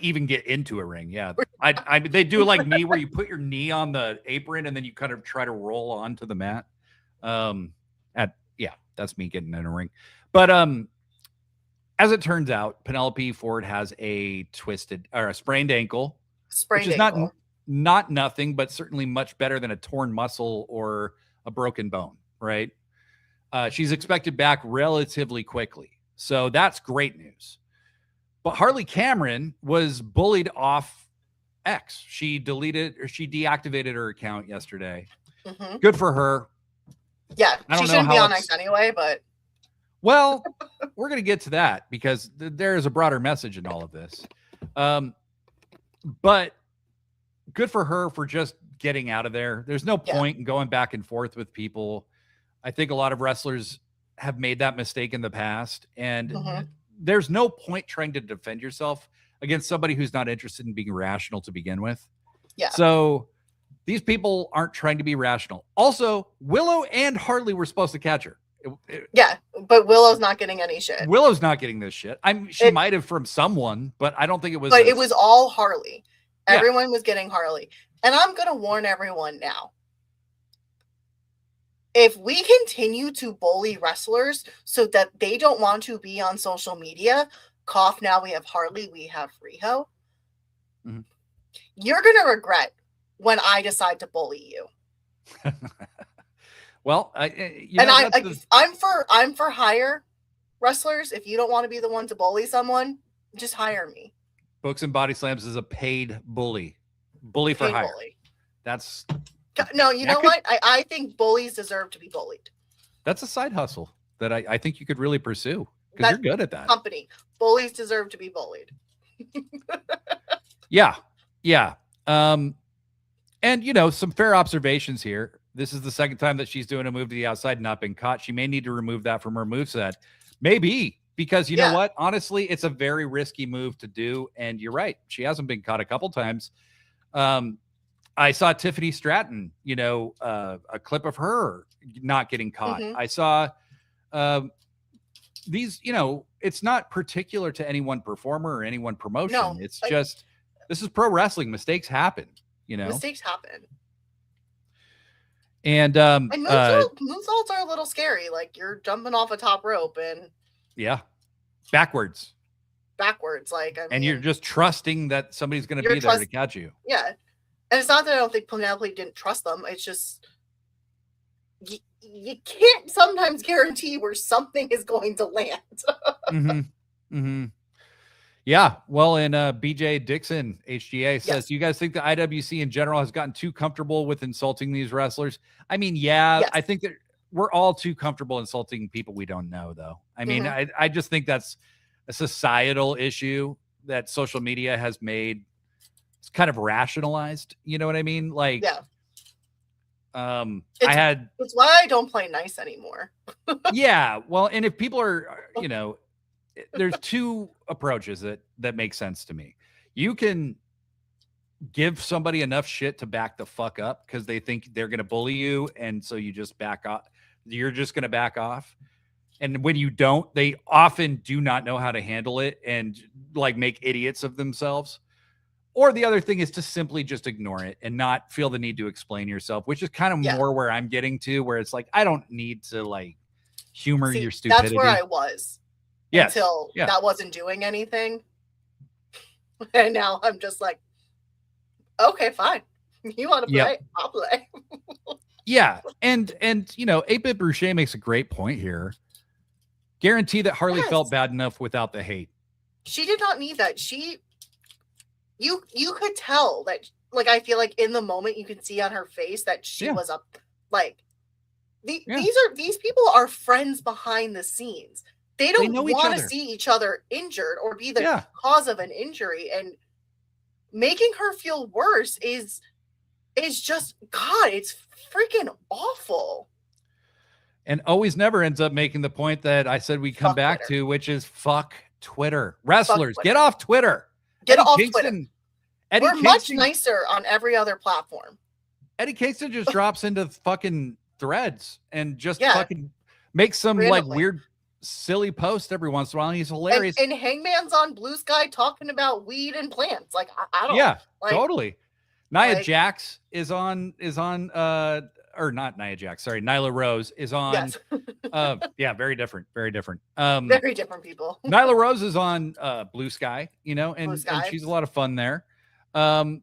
A: Even get into a ring. Yeah. They do like me where you put your knee on the apron and then you kind of try to roll onto the mat. That's me getting in a ring. But as it turns out, Penelope Ford has a sprained ankle, which is not nothing, but certainly much better than a torn muscle or a broken bone, right? She's expected back relatively quickly. So that's great news. But Harley Cameron was bullied off X. She deactivated her account yesterday. Good for her.
B: Yeah, she shouldn't be on X anyway, but...
A: Well, we're going to get to that because there is a broader message in all of this. But good for her for just getting out of there. There's no point in going back and forth with people. I think a lot of wrestlers have made that mistake in the past, and there's no point trying to defend yourself against somebody who's not interested in being rational to begin with.
B: Yeah.
A: So these people aren't trying to be rational. Also, Willow and Harley were supposed to catch her.
B: But Willow's not getting any shit.
A: Willow's not getting this shit. She might have from someone, but I don't think it was.
B: But it was all Harley. Everyone was getting Harley. And I'm going to warn everyone now. If we continue to bully wrestlers so that they don't want to be on social media, now we have Harley, we have Riho. You're going to regret when I decide to bully you.
A: Well,
B: I'm for hire wrestlers. If you don't want to be the one to bully someone, just hire me.
A: Books and Bodyslams is a paid bully for hire.
B: Bully.
A: That's
B: no, you know what? I think bullies deserve to be bullied.
A: That's a side hustle that I think you could really pursue because you're good at that.
B: Company bullies deserve to be bullied.
A: Yeah. And, you know, some fair observations here. This is the second time that she's doing a move to the outside and not been caught. She may need to remove that from her moveset. Maybe, because you know what? Honestly, it's a very risky move to do. And you're right. She hasn't been caught a couple times. I saw Tiffany Stratton, you know, a clip of her not getting caught. I saw these, you know, it's not particular to any one performer or any one promotion. No, it's like, just, this is pro wrestling. Mistakes happen, you know.
B: Mistakes happen.
A: And
B: moonsaults are a little scary. Like, you're jumping off a top rope and
A: backwards.
B: Like, I mean,
A: and you're just trusting that somebody's going to be there to catch you.
B: Yeah, and it's not that I don't think Penelope didn't trust them. It's just you can't sometimes guarantee where something is going to land.
A: Yeah, well, and BJ Dixon, HGA, says, do you guys think the IWC in general has gotten too comfortable with insulting these wrestlers? I mean, I think that we're all too comfortable insulting people we don't know, though. I mean, I just think that's a societal issue that social media has made. It's kind of rationalized. You know what I mean? Like, it's
B: why I don't play nice anymore.
A: Well, and if people are, you know, there's two approaches that make sense to me. You can give somebody enough shit to back the fuck up because they think they're going to bully you. And so you just back off. You're just going to back off. And when you don't, they often do not know how to handle it and like make idiots of themselves. Or the other thing is to simply just ignore it and not feel the need to explain yourself, which is kind of more where I'm getting to, where it's like, I don't need to like humor your stupidity.
B: That's where I was.
A: Yes.
B: Until that wasn't doing anything. And now I'm just like, okay, fine. You want to play? I'll play.
A: And you know, 8-Bit Bruchet makes a great point here. Guarantee that Harley felt bad enough without the hate.
B: She did not need that. You could tell that, like, I feel like in the moment you could see on her face that she was up. Like, these people are friends behind the scenes. They don't want to see each other injured or be the cause of an injury, and making her feel worse is just, God, it's freaking awful.
A: And Always Never ends up making the point that I said we come back to, which is fuck Twitter. Wrestlers, get off Twitter.
B: Get off Twitter. We're much nicer on every other platform.
A: Eddie Kingston just drops into fucking threads and just fucking makes some like weird, silly post every once in a while. And he's hilarious.
B: And Hangman's on Blue Sky talking about weed and plants. Like, I don't.
A: Yeah, like, totally. Nia Jax is on or not Nia Jax. Sorry, Nyla Rose is on. Yes. Very different. Very different.
B: Very different people.
A: Nyla Rose is on Blue Sky, you know, and she's a lot of fun there. And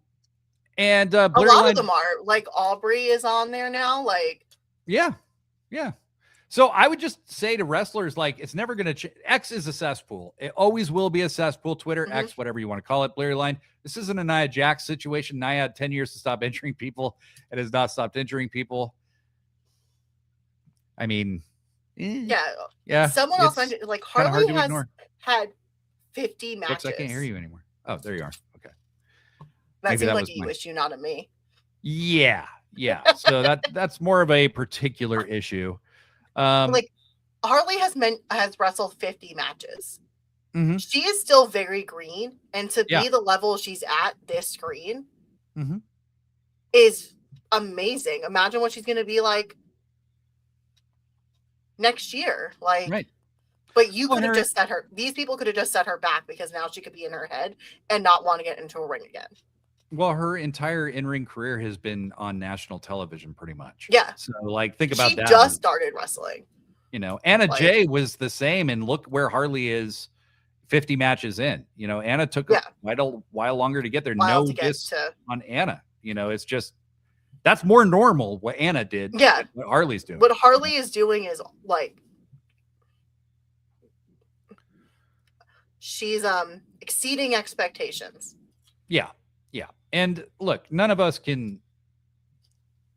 B: a lot of them are, like, Aubrey is on there now. Like,
A: yeah. So I would just say to wrestlers, like, it's never going to X is a cesspool. It always will be a cesspool. Twitter, X, whatever you want to call it. Blurry line. This isn't a Nia Jax situation. Nia had 10 years to stop injuring people and has not stopped injuring people. I mean,
B: yeah. Someone else mentioned, like, Harley has had 50 matches.
A: Oops, I can't hear you anymore. Oh, there you are. Okay.
B: That seems like you issue, not a me.
A: Yeah. So that's more of a particular issue.
B: Like, Harley has wrestled 50 matches. She is still very green, and to be the level she's at this green is amazing. Imagine what she's going to be like next year. Like, but you could have just set her. These people could have just set her back because now she could be in her head and not want to get into a ring again.
A: Well, her entire in-ring career has been on national television, pretty much.
B: Yeah.
A: So, like, think about that.
B: She just started wrestling.
A: You know, Anna Jay was the same, and look where Harley is 50 matches in. You know, Anna took quite a while longer to get there. No diss on Anna. You know, it's just, that's more normal what Anna did.
B: Yeah.
A: Than what Harley's doing.
B: What Harley is doing is, like, she's exceeding expectations.
A: Yeah. And look, none of us can.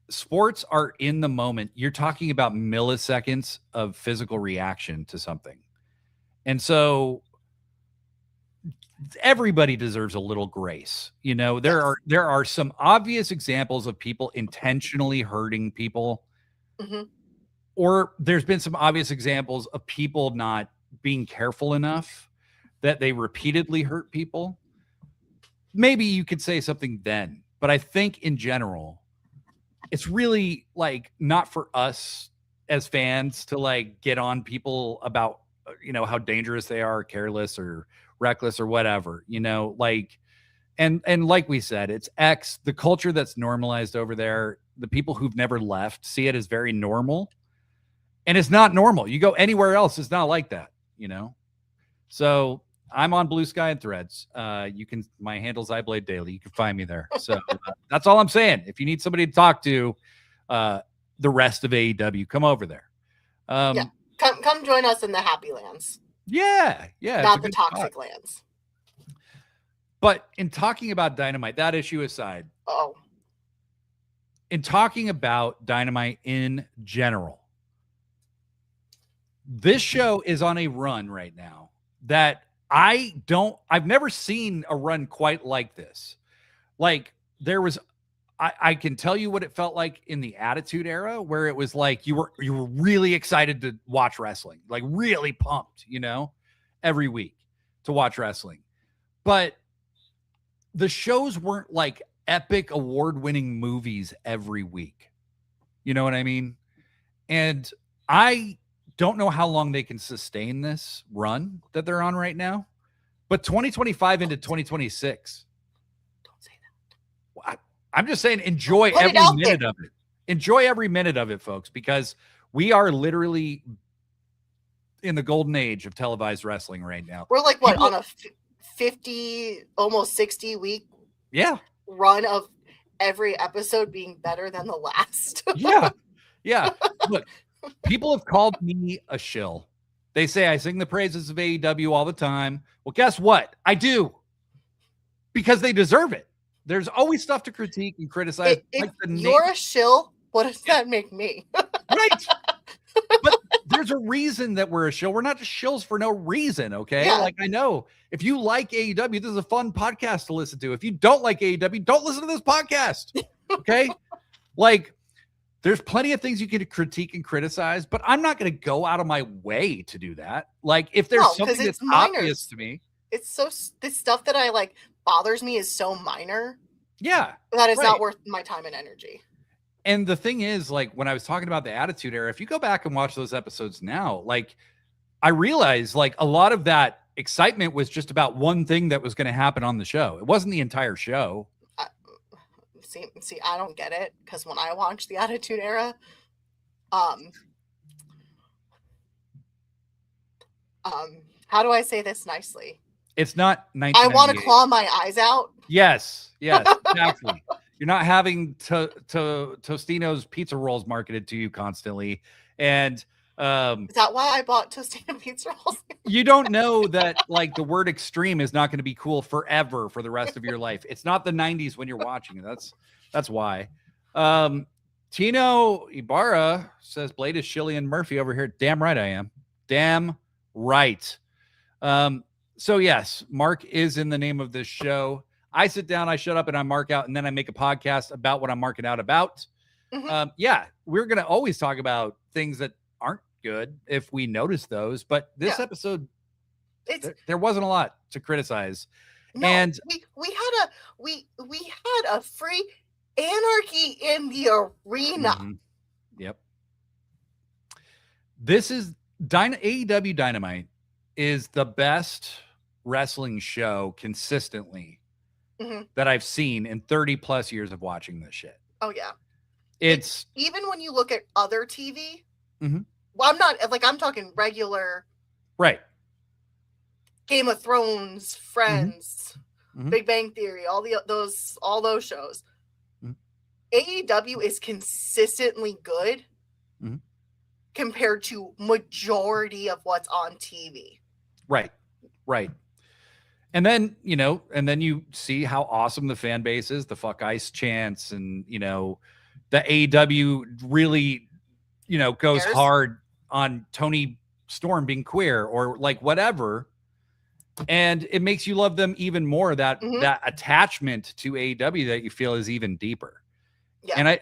A: Sports are in the moment. You're talking about milliseconds of physical reaction to something. And so everybody deserves a little grace. You know, there are some obvious examples of people intentionally hurting people. Or there's been some obvious examples of people not being careful enough that they repeatedly hurt people. Maybe you could say something then, but I think in general, it's really like not for us as fans to like get on people about, you know, how dangerous they are, careless or reckless or whatever, you know, like, and like we said, it's the culture that's normalized over there. The people who've never left see it as very normal. And it's not normal. You go anywhere else, it's not like that, you know? So I'm on Blue Sky and Threads. My handle's iBlade Daily. You can find me there. So that's all I'm saying. If you need somebody to talk to, the rest of AEW, come over there.
B: Come join us in the happy lands.
A: Yeah.
B: Not the toxic lands.
A: But in talking about Dynamite, that issue aside, in talking about Dynamite in general, this show is on a run right now that I've never seen a run quite like this. Like there was, I can tell you what it felt like in the Attitude Era, where it was like you were really excited to watch wrestling, like really pumped, you know, every week to watch wrestling. But the shows weren't like epic award-winning movies every week. You know what I mean? And I don't know how long they can sustain this run that they're on right now, but 2025 into 2026.
B: Don't say that.
A: I'm just saying, enjoy every minute of it. Enjoy every minute of it, folks, because we are literally in the golden age of televised wrestling right now.
B: We're like, what, on a 50, almost 60 week run of every episode being better than the last.
A: Yeah. Look, people have called me a shill. They say I sing the praises of AEW all the time. Well, guess what? I do. Because they deserve it. There's always stuff to critique and criticize.
B: If you're a shill, what does that make me?
A: Right. But there's a reason that we're a shill. We're not just shills for no reason, okay?
B: Yeah.
A: Like, I know if you like AEW, this is a fun podcast to listen to. If you don't like AEW, don't listen to this podcast, okay? Like, there's plenty of things you can critique and criticize, but I'm not going to go out of my way to do that. Like, if there's something that's obvious to me.
B: It's this stuff that I like bothers me is so minor.
A: Yeah.
B: That it's not worth my time and energy.
A: And the thing is, like, when I was talking about the Attitude Era, if you go back and watch those episodes now, like, I realized, like, a lot of that excitement was just about one thing that was going to happen on the show. It wasn't the entire show.
B: See, I don't get it, because when I watched the Attitude Era, how do I say this nicely?
A: It's not 1998.
B: I want to claw my eyes out.
A: Yes, exactly. You're not having Tostino's pizza rolls marketed to you constantly. And
B: is that why I bought Tostino pizza rolls?
A: You don't know that, like, the word extreme is not going to be cool forever for the rest of your life. It's not the 90s when you're watching it. That's why. Tino Ibarra says Blade is Shillian Murphy over here. Damn right I am. Damn right. So yes, Mark is in the name of this show. I sit down, I shut up, and I mark out, and then I make a podcast about what I'm marking out about. We're going to always talk about things that aren't good if we notice those, but this episode, there wasn't a lot to criticize.
B: No, and we had a free anarchy in the arena.
A: Yep. This is AEW Dynamite is the best wrestling show consistently that I've seen in 30 plus years of watching this shit.
B: Oh yeah.
A: It's
B: even when you look at other TV, well, I'm talking regular,
A: right?
B: Game of Thrones, Friends, Big Bang Theory, all those shows. AEW is consistently good compared to majority of what's on TV.
A: Right. And then, you see how awesome the fan base is, the fuck ice chants, and, the AEW really, goes hard on Tony Storm being queer or like whatever. And it makes you love them even more. That attachment to AEW that you feel is even deeper. Yeah. And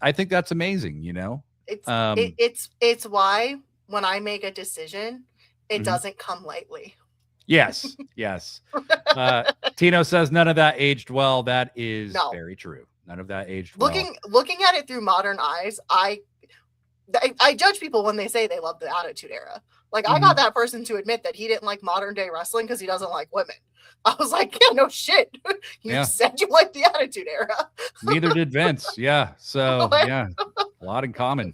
A: I think that's amazing, you know?
B: It's why when I make a decision, it doesn't come lightly.
A: Yes. Yes. Tino says none of that aged well. That is very true. None of that aged well.
B: Looking at it through modern eyes, I judge people when they say they love the Attitude Era. Like, I got that person to admit that he didn't like modern day wrestling because he doesn't like women. I was like, yeah, no shit. You said you liked the Attitude Era.
A: Neither did Vince. Yeah. So, yeah, a lot in common.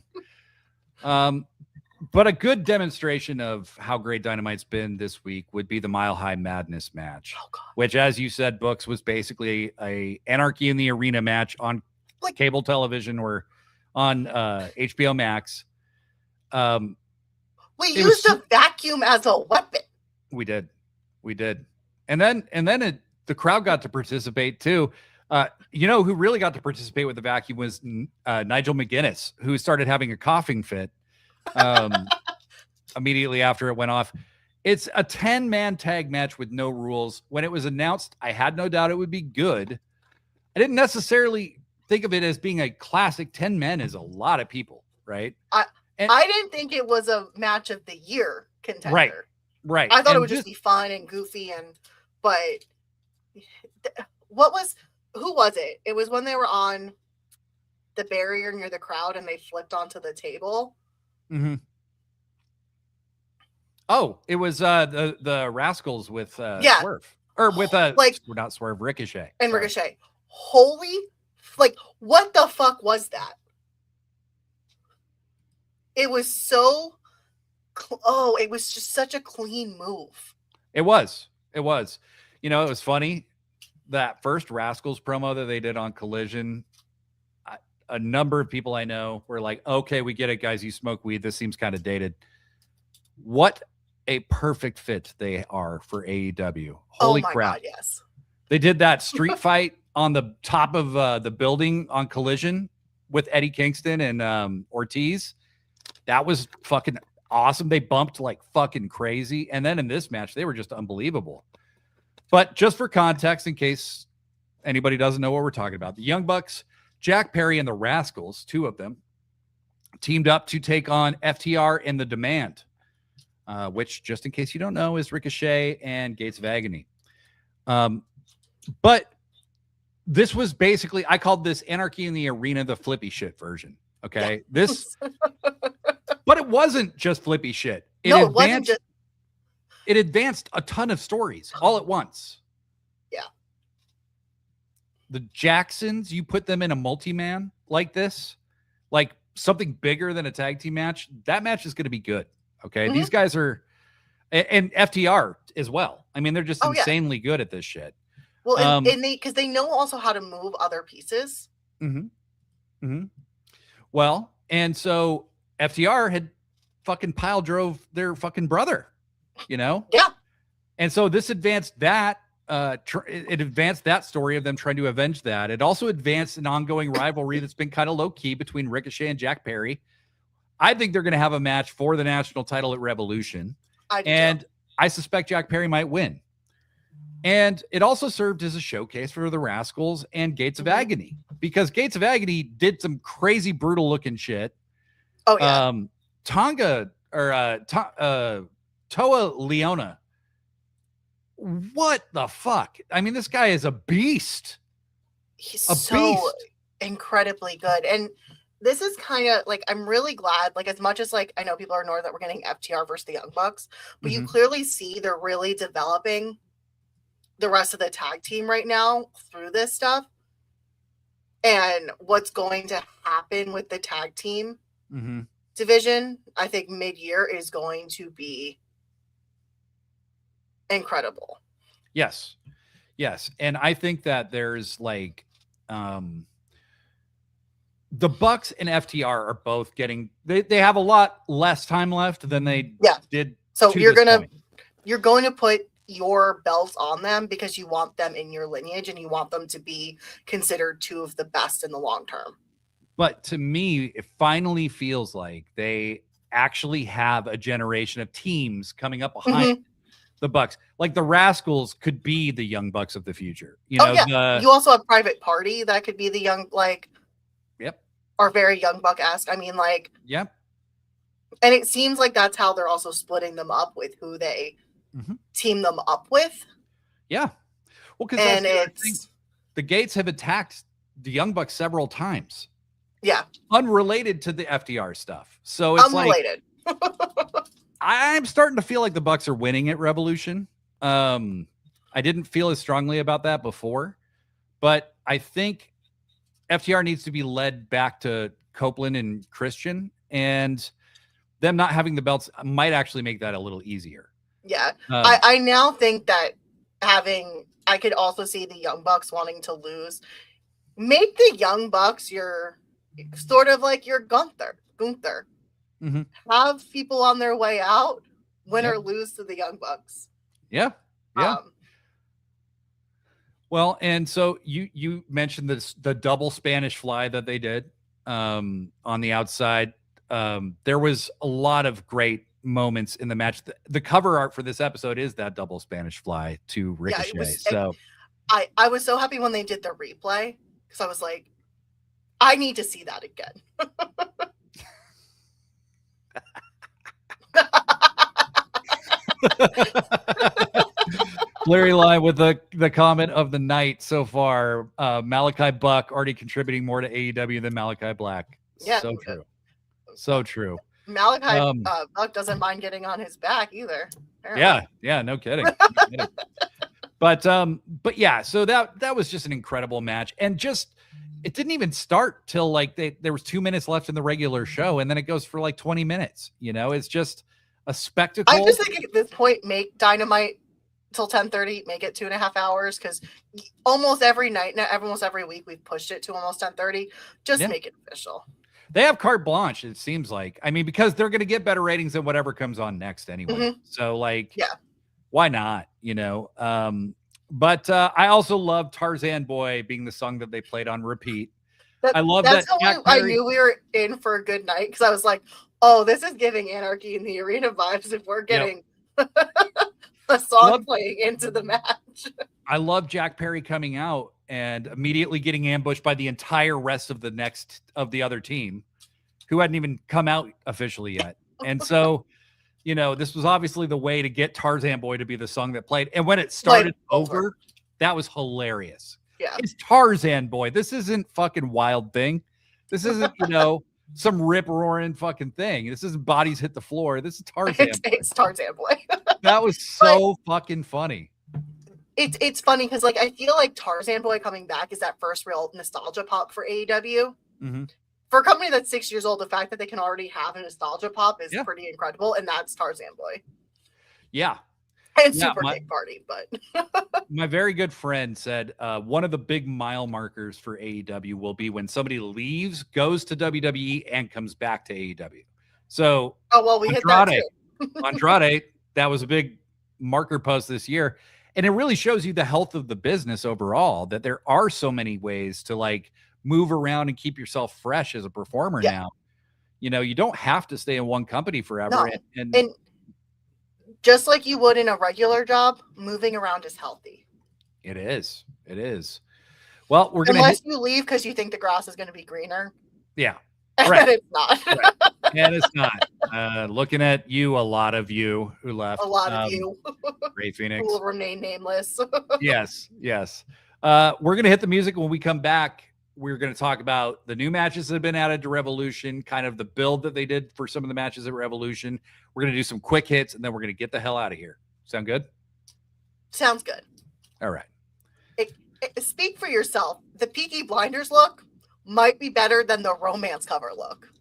A: But a good demonstration of how great Dynamite's been this week would be the Mile High Madness match, which, as you said, Books, was basically a Anarchy in the Arena match on cable television or on HBO Max.
B: We used a vacuum as a weapon.
A: We did. And then the crowd got to participate too. You know who really got to participate with the vacuum was Nigel McGuinness, who started having a coughing fit immediately after it went off. It's a 10-man tag match with no rules. When it was announced, I had no doubt it would be good. I didn't necessarily think of it as being a classic. 10 men is a lot of people, right?
B: I didn't think it was a match of the year contender.
A: Right.
B: I thought it would just be fun and goofy, but who was it? It was when they were on the barrier near the crowd and they flipped onto the table.
A: Oh, it was the Rascals with Swerve, or with not Swerve, Ricochet.
B: And sorry. Ricochet. Holy, what the fuck was that? It was so, it was just such a clean move.
A: It was. You know, it was funny. That first Rascals promo that they did on Collision, a number of people I know were like, okay, we get it, guys. You smoke weed. This seems kind of dated. What a perfect fit they are for AEW. Holy crap. God,
B: yes.
A: They did that street fight on the top of the building on Collision with Eddie Kingston and Ortiz. That was fucking awesome. They bumped like fucking crazy. And then in this match, they were just unbelievable. But just for context, in case anybody doesn't know what we're talking about, the Young Bucks, Jack Perry, and the Rascals, two of them, teamed up to take on FTR and The Demand, which, just in case you don't know, is Ricochet and Gates of Agony. But this was basically, I called this Anarchy in the Arena, the flippy shit version. Okay. Yeah. But it wasn't just flippy shit. It advanced a ton of stories all at once.
B: Yeah.
A: The Jacksons, you put them in a multi-man like this, like something bigger than a tag team match, that match is going to be good. Okay. These guys are, and FTR as well. I mean, they're just insanely good at this shit.
B: Well, because they know also how to move other pieces.
A: Well, and so FTR had fucking pile drove their fucking brother, you know?
B: Yeah.
A: And so this advanced that, it advanced that story of them trying to avenge that. It also advanced an ongoing rivalry that's been kind of low key between Ricochet and Jack Perry. I think they're going to have a match for the national title at Revolution. I suspect Jack Perry might win. And it also served as a showcase for the Rascals and Gates of Agony, because Gates of Agony did some crazy brutal looking shit.
B: Oh yeah.
A: Toa Leona. What the fuck? I mean, this guy is a beast.
B: He's incredibly good. And this is kind of like, I'm really glad, like, as much as like I know people are annoyed that we're getting FTR versus the Young Bucks, but you clearly see they're really developing the rest of the tag team right now through this stuff. And what's going to happen with the tag team division, I think mid-year is going to be incredible.
A: Yes. And I think that there's like, the Bucks and FTR are both getting, they have a lot less time left than they did.
B: So you're going to put your belts on them because you want them in your lineage and you want them to be considered two of the best in the long term.
A: But to me, it finally feels like they actually have a generation of teams coming up behind the Bucks. Like the Rascals could be the Young Bucks of the future. You know,
B: you also have Private Party that could be the young, like,
A: yep,
B: or very Young Buck-esque. I mean, like,
A: yep.
B: And it seems like that's how they're also splitting them up with who they team them up with.
A: Yeah. Well, because the Gates have attacked the Young Bucks several times.
B: Yeah.
A: Unrelated to the FTR stuff. So it's unrelated. Like, I'm starting to feel like the Bucks are winning at Revolution. I didn't feel as strongly about that before, but I think FTR needs to be led back to Copeland and Christian, and them not having the belts might actually make that a little easier.
B: Yeah. I now think that I could also see the Young Bucks wanting to lose. Make the Young Bucks your sort of like your Gunther. Mm-hmm. Have people on their way out, win or lose to the Young Bucks.
A: Yeah. Yeah. Well, and so you mentioned the double Spanish fly that they did on the outside. There was a lot of great moments in the match. The cover art for this episode is that double Spanish fly to Ricochet.
B: I was so happy when they did the replay because I was like, I need to see that again.
A: Larry Line with the comment of the night so far. Malachi Buck already contributing more to AEW than Malachi Black. Yeah, so true. So true.
B: Malachi Buck doesn't mind getting on his back either.
A: Apparently. Yeah, no kidding. But yeah, so that was just an incredible match, and just it didn't even start till like there was 2 minutes left in the regular show, and then it goes for like 20 minutes. You know, it's just a spectacle.
B: I just think at this point, make Dynamite till 10:30, make it 2.5 hours, because almost every night, almost every week, we've pushed it to almost 10:30. Just make it official.
A: They have carte blanche, it seems like. I mean, because they're going to get better ratings than whatever comes on next anyway. Mm-hmm. So, like, why not? You know. But I also love Tarzan Boy being the song that they played on repeat. I love that.
B: That's how I knew we were in for a good night, because I was like, oh, this is giving Anarchy in the Arena vibes if we're getting a song playing into the match.
A: I love Jack Perry coming out and immediately getting ambushed by the entire rest of the other team, who hadn't even come out officially yet. And so, you know, this was obviously the way to get Tarzan Boy to be the song that played. And when it started over, that was hilarious.
B: Yeah.
A: It's Tarzan Boy. This isn't fucking Wild Thing. This isn't, you know, some rip roaring fucking thing. This isn't Bodies Hit the Floor. This is Tarzan Boy.
B: It's Tarzan Boy.
A: That was so fucking funny.
B: It's funny because, like, I feel like Tarzan Boy coming back is that first real nostalgia pop for AEW.
A: Mm-hmm.
B: For a company that's 6 years old, the fact that they can already have a nostalgia pop is pretty incredible, and that's Tarzan Boy.
A: Yeah.
B: And Super Kick Party, but...
A: My very good friend said one of the big mile markers for AEW will be when somebody leaves, goes to WWE, and comes back to AEW. So,
B: we hit that too.
A: Andrade, that was a big marker post this year. And it really shows you the health of the business overall, that there are so many ways to like move around and keep yourself fresh as a performer now. You know, you don't have to stay in one company forever.
B: No. And just like you would in a regular job, moving around is healthy.
A: It is. It is. Well, we're going
B: unless you leave because you think the grass is going to be greener.
A: Yeah.
B: Right. And it's not.
A: Right. And it's not. Looking at you, a lot of you who left.
B: A lot of you.
A: Ray Phoenix.
B: Who will remain nameless.
A: Yes. We're going to hit the music. When we come back, we're going to talk about the new matches that have been added to Revolution, kind of the build that they did for some of the matches at Revolution. We're going to do some quick hits, and then we're going to get the hell out of here. Sound good?
B: Sounds good.
A: All right.
B: Speak for yourself. The Peaky Blinders look might be better than the romance cover look.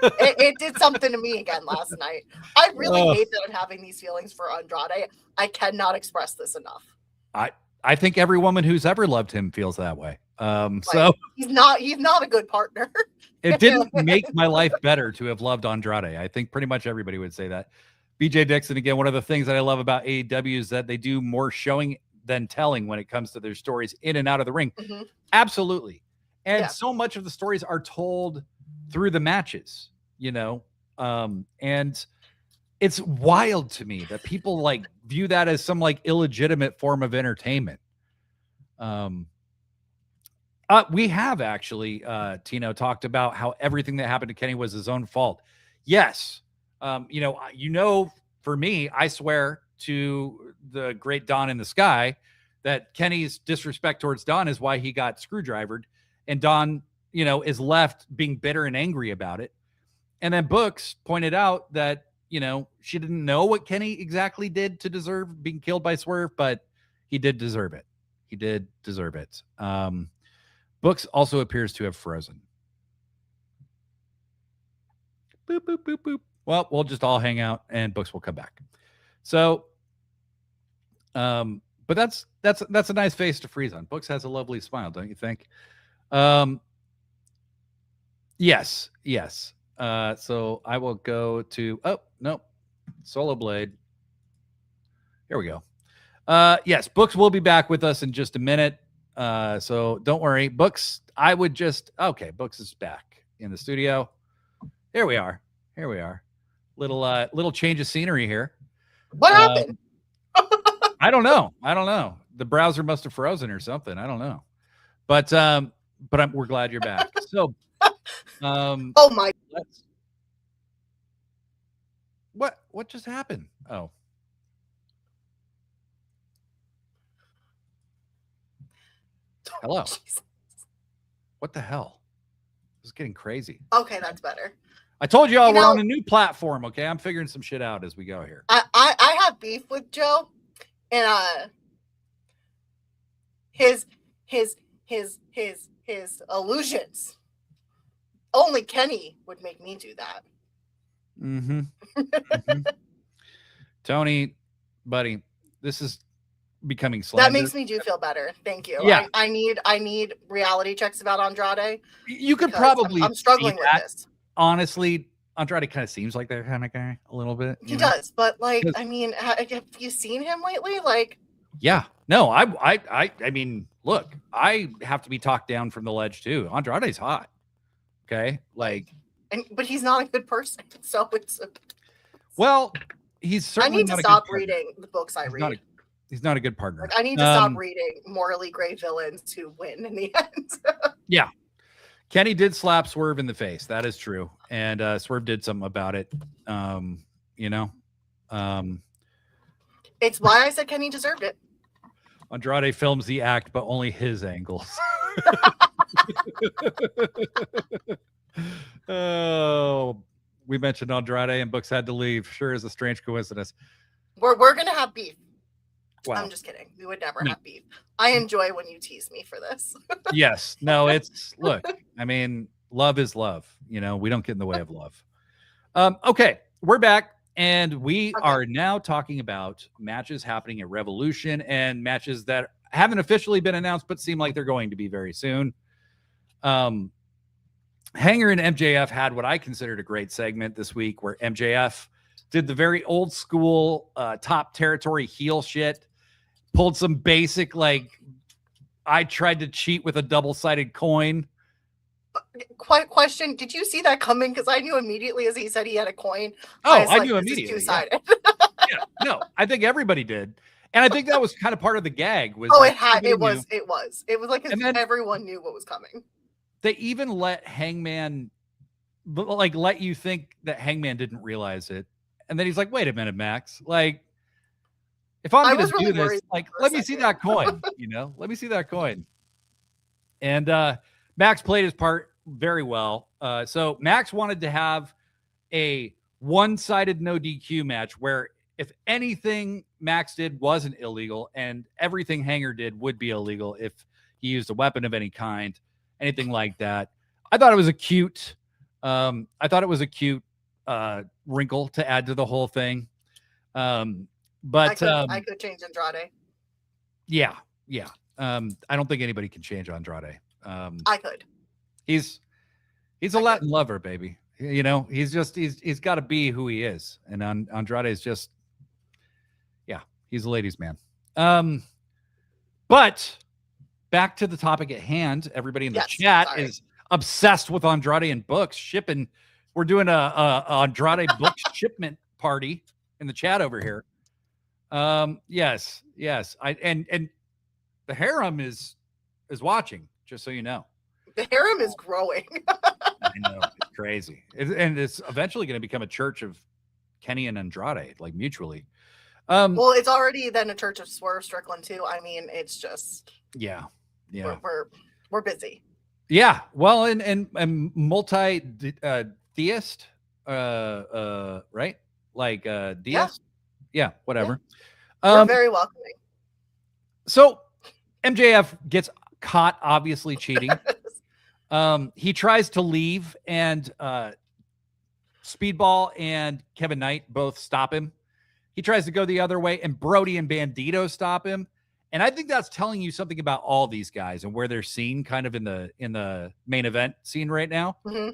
B: It did something to me again last night. I really hate that I'm having these feelings for Andrade. I cannot express this enough.
A: I think every woman who's ever loved him feels that way. So
B: he's not a good partner.
A: It didn't make my life better to have loved Andrade. I think pretty much everybody would say that. BJ Dixon, again, one of the things that I love about AEW is that they do more showing than telling when it comes to their stories in and out of the ring. Mm-hmm. Absolutely. And so much of the stories are told through the matches. you know, and it's wild to me that people like view that as some like illegitimate form of entertainment. We have actually, Tino, talked about how everything that happened to Kenny was his own fault. Yes. For me, I swear to the great Don in the sky that Kenny's disrespect towards Don is why he got screwdrivered. And Don, is left being bitter and angry about it. And then Books pointed out that, she didn't know what Kenny exactly did to deserve being killed by Swerve, but he did deserve it. He did deserve it. Books also appears to have frozen. Boop, boop, boop, boop. Well, we'll just all hang out and Books will come back. So, but that's a nice face to freeze on. Books has a lovely smile, don't you think? Yes. So I will go to, Solo Blade. Here we go. Yes, Books will be back with us in just a minute. So don't worry. Books, Books is back in the studio. Here we are. Little change of scenery here.
B: What happened?
A: I don't know. The browser must have frozen or something. I don't know. But we're glad you're back. So,
B: oh my!
A: What just happened? Oh. Hello. Jesus. What the hell? This is getting crazy.
B: Okay, that's better.
A: I told y'all we're on a new platform. Okay, I'm figuring some shit out as we go here.
B: I have beef with Joe, and his illusions. Only Kenny would make me do that.
A: Mm-hmm. Tony, buddy, this is becoming slander.
B: That makes me feel better. Thank you.
A: Yeah.
B: I need reality checks about Andrade.
A: You could probably
B: I'm struggling with this.
A: Honestly, Andrade kind of seems like that kind of guy a little bit.
B: He does, but have you seen him lately?
A: Yeah. No, I mean, look, I have to be talked down from the ledge too. Andrade's hot. Okay.
B: But he's not a good person. So it's
A: well, he's certainly
B: I need to stop reading the books I read.
A: He's not a good partner.
B: I need to stop reading morally gray villains who win in the end.
A: Yeah. Kenny did slap Swerve in the face. That is true. And Swerve did something about it.
B: It's why I said Kenny deserved it.
A: Andrade films the act, but only his angles. Oh, we mentioned Andrade and Books had to leave. Sure is a strange coincidence.
B: We're gonna have beef. Wow. I'm just kidding. We would never have beef. I enjoy when you tease me for this.
A: Yes. No, look, I mean, love is love. We don't get in the way of love. Okay, we're back. And we are now talking about matches happening at Revolution and matches that haven't officially been announced, but seem like they're going to be very soon. Hanger and MJF had what I considered a great segment this week where MJF did the very old school top territory heel shit, pulled some basic, I tried to cheat with a double-sided coin.
B: Question, did you see that coming? Because I knew immediately as he said he had a coin.
A: I knew immediately. Two-sided. Yeah. No, I think everybody did. And I think that was kind of part of the gag. It
B: was like everyone knew what was coming.
A: They even let Hangman, let you think that Hangman didn't realize it. And then he's like, wait a minute, Max. If I'm going to do this, let me see that coin, let me see that coin. And Max played his part very well. So Max wanted to have a one-sided no DQ match where if anything Max did wasn't illegal and everything Hanger did would be illegal if he used a weapon of any kind, anything like that. I thought it was a cute wrinkle to add to the whole thing. But
B: I could change Andrade.
A: Yeah. I don't think anybody can change Andrade.
B: I could.
A: He's a Latin lover, baby. He's got to be who he is. And Andrade is just, he's a ladies' man. But back to the topic at hand. Everybody in the chat is obsessed with Andrade and Books shipping We're doing a Andrade book shipment party in the chat over here. Yes. And the harem is watching, just so you know.
B: The harem is growing.
A: I know, it's crazy. And it's eventually going to become a church of Kenny and Andrade, like mutually.
B: Well, it's already then a church of Swerve Strickland too. I mean, it's just we're busy.
A: Yeah, well, and multi theist, right? Like deist. Yeah, whatever.
B: We're very welcoming.
A: So MJF gets caught obviously cheating. He tries to leave, and Speedball and Kevin Knight both stop him. He tries to go the other way, and Brody and Bandido stop him. And I think that's telling you something about all these guys and where they're seen kind of in the main event scene right now.
B: Mm-hmm.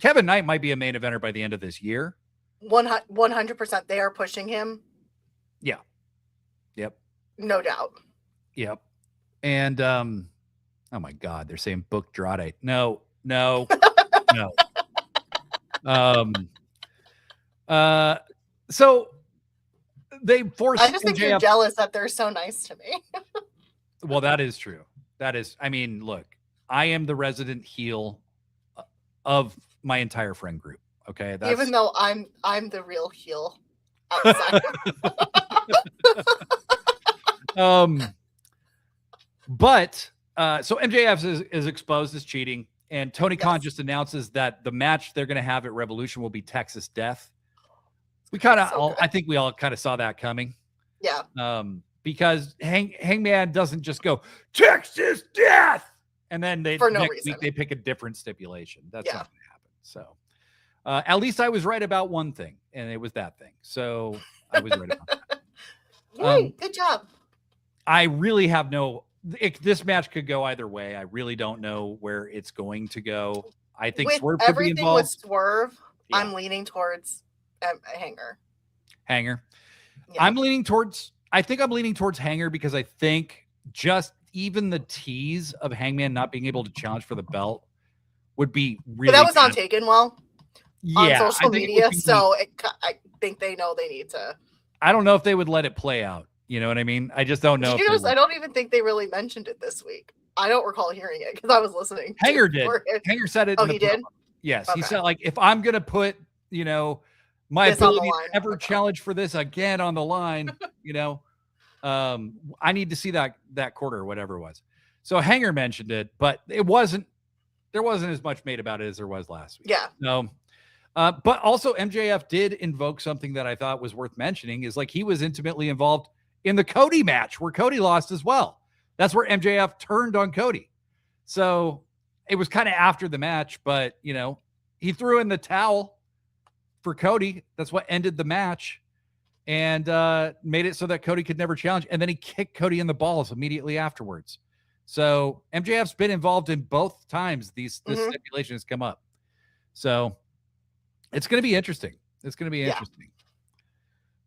A: Kevin Knight might be a main eventer by the end of this year.
B: 100%. They are pushing him.
A: Yeah. Yep.
B: No doubt.
A: Yep. And, oh my God, they're saying book Andrade. No. No. So they forced.
B: I just think you're jealous that they're so nice to me.
A: Well, that is true. That is, I mean, look, I am the resident heel of my entire friend group. Okay.
B: Even though I'm the real heel outside.
A: But so MJF is exposed as cheating, and Tony Khan just announces that the match they're going to have at Revolution will be Texas Death. We kind of, I think we all kind of saw that coming.
B: Yeah.
A: Because Hangman doesn't just go Texas Death, and then next week they pick a different stipulation. That's not going to happen. So at least I was right about one thing, and it was that thing. So I was right about that.
B: Yay, good job.
A: I really have this match could go either way. I really don't know where it's going to go. I think
B: Swerve could be involved. With Swerve, I'm leaning towards Hanger.
A: Yeah. I'm leaning towards Hanger because I think just even the tease of Hangman not being able to challenge for the belt would be really.
B: But that was not taken well on social media, I think they know they need to.
A: I don't know if they would let it play out. You know what I mean? I just don't know.
B: I don't even think they really mentioned it this week. I don't recall hearing it because I was listening.
A: Hanger did. Hanger said it.
B: Oh, he did?
A: Yes. Okay. He said, like, if I'm going to put, my ability to ever challenge for this again on the line, I need to see that quarter or whatever it was. So Hanger mentioned it, but there wasn't as much made about it as there was last week.
B: Yeah.
A: No. But also MJF did invoke something that I thought was worth mentioning, is like he was intimately involved in the Cody match where Cody lost as well. That's where MJF turned on Cody. So it was kind of after the match, but he threw in the towel for Cody. That's what ended the match and made it so that Cody could never challenge. And then he kicked Cody in the balls immediately afterwards. So MJF's been involved in both times this stipulation has come up. So it's going to be interesting. Interesting.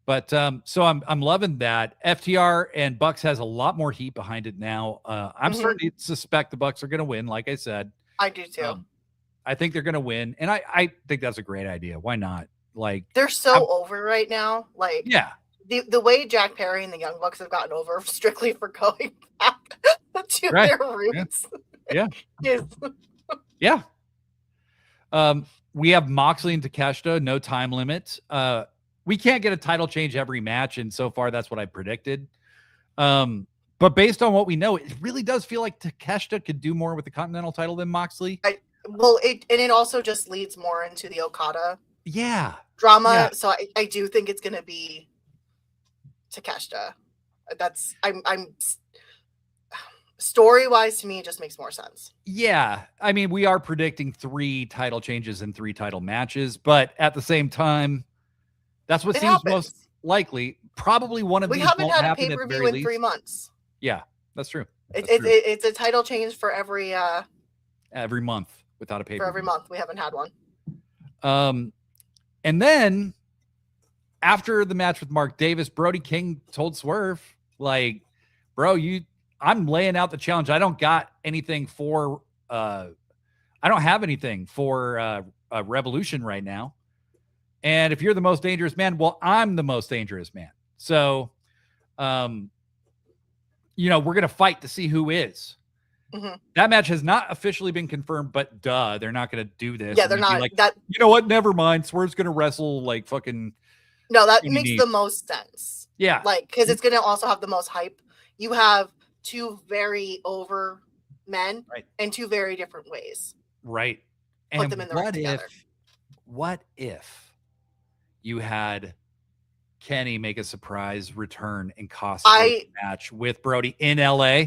A: But so I'm loving that. FTR and Bucks has a lot more heat behind it now. I'm starting to suspect the Bucks are going to win. Like I said,
B: I do too.
A: I think they're going to win, and I think that's a great idea. Why not? Like
B: they're so over right now. Like the way Jack Perry and the Young Bucks have gotten over strictly for going back to their roots.
A: Yeah. Yeah. We have Moxley and Takeshita, no time limit. We can't get a title change every match, and so far that's what I predicted. But based on what we know, it really does feel like Takeshita could do more with the Continental title than Moxley.
B: It also just leads more into the Okada drama.
A: Yeah.
B: So I do think it's going to be Takeshita. That's I'm story-wise, to me, it just makes more sense.
A: Yeah. I mean, we are predicting 3 title changes and 3 title matches, but at the same time, that's what seems most likely. Probably one of these won't happen at the very least. We haven't had a pay-per-view in
B: 3 months.
A: Yeah, that's true.
B: It's a title change for every
A: month without a pay-per-view.
B: For every month, we haven't had one.
A: And then after the match with Mark Davis, Brody King told Swerve, like, bro, I'm laying out the challenge. I don't got anything for I don't have anything for Revolution right now. And if you're the most dangerous man, well, I'm the most dangerous man. So, we're going to fight to see who is. Mm-hmm. That match has not officially been confirmed, but they're not going to do this.
B: Yeah, they're not.
A: Like, you know what? Never mind. Swerve's going to wrestle like fucking.
B: No, that makes the most sense.
A: Yeah.
B: Like, because it's going to also have the most hype. You have two very over men in two very different ways.
A: Right.
B: Put them in the ring together.
A: What if you had Kenny make a surprise return and cost a match with Brody in LA?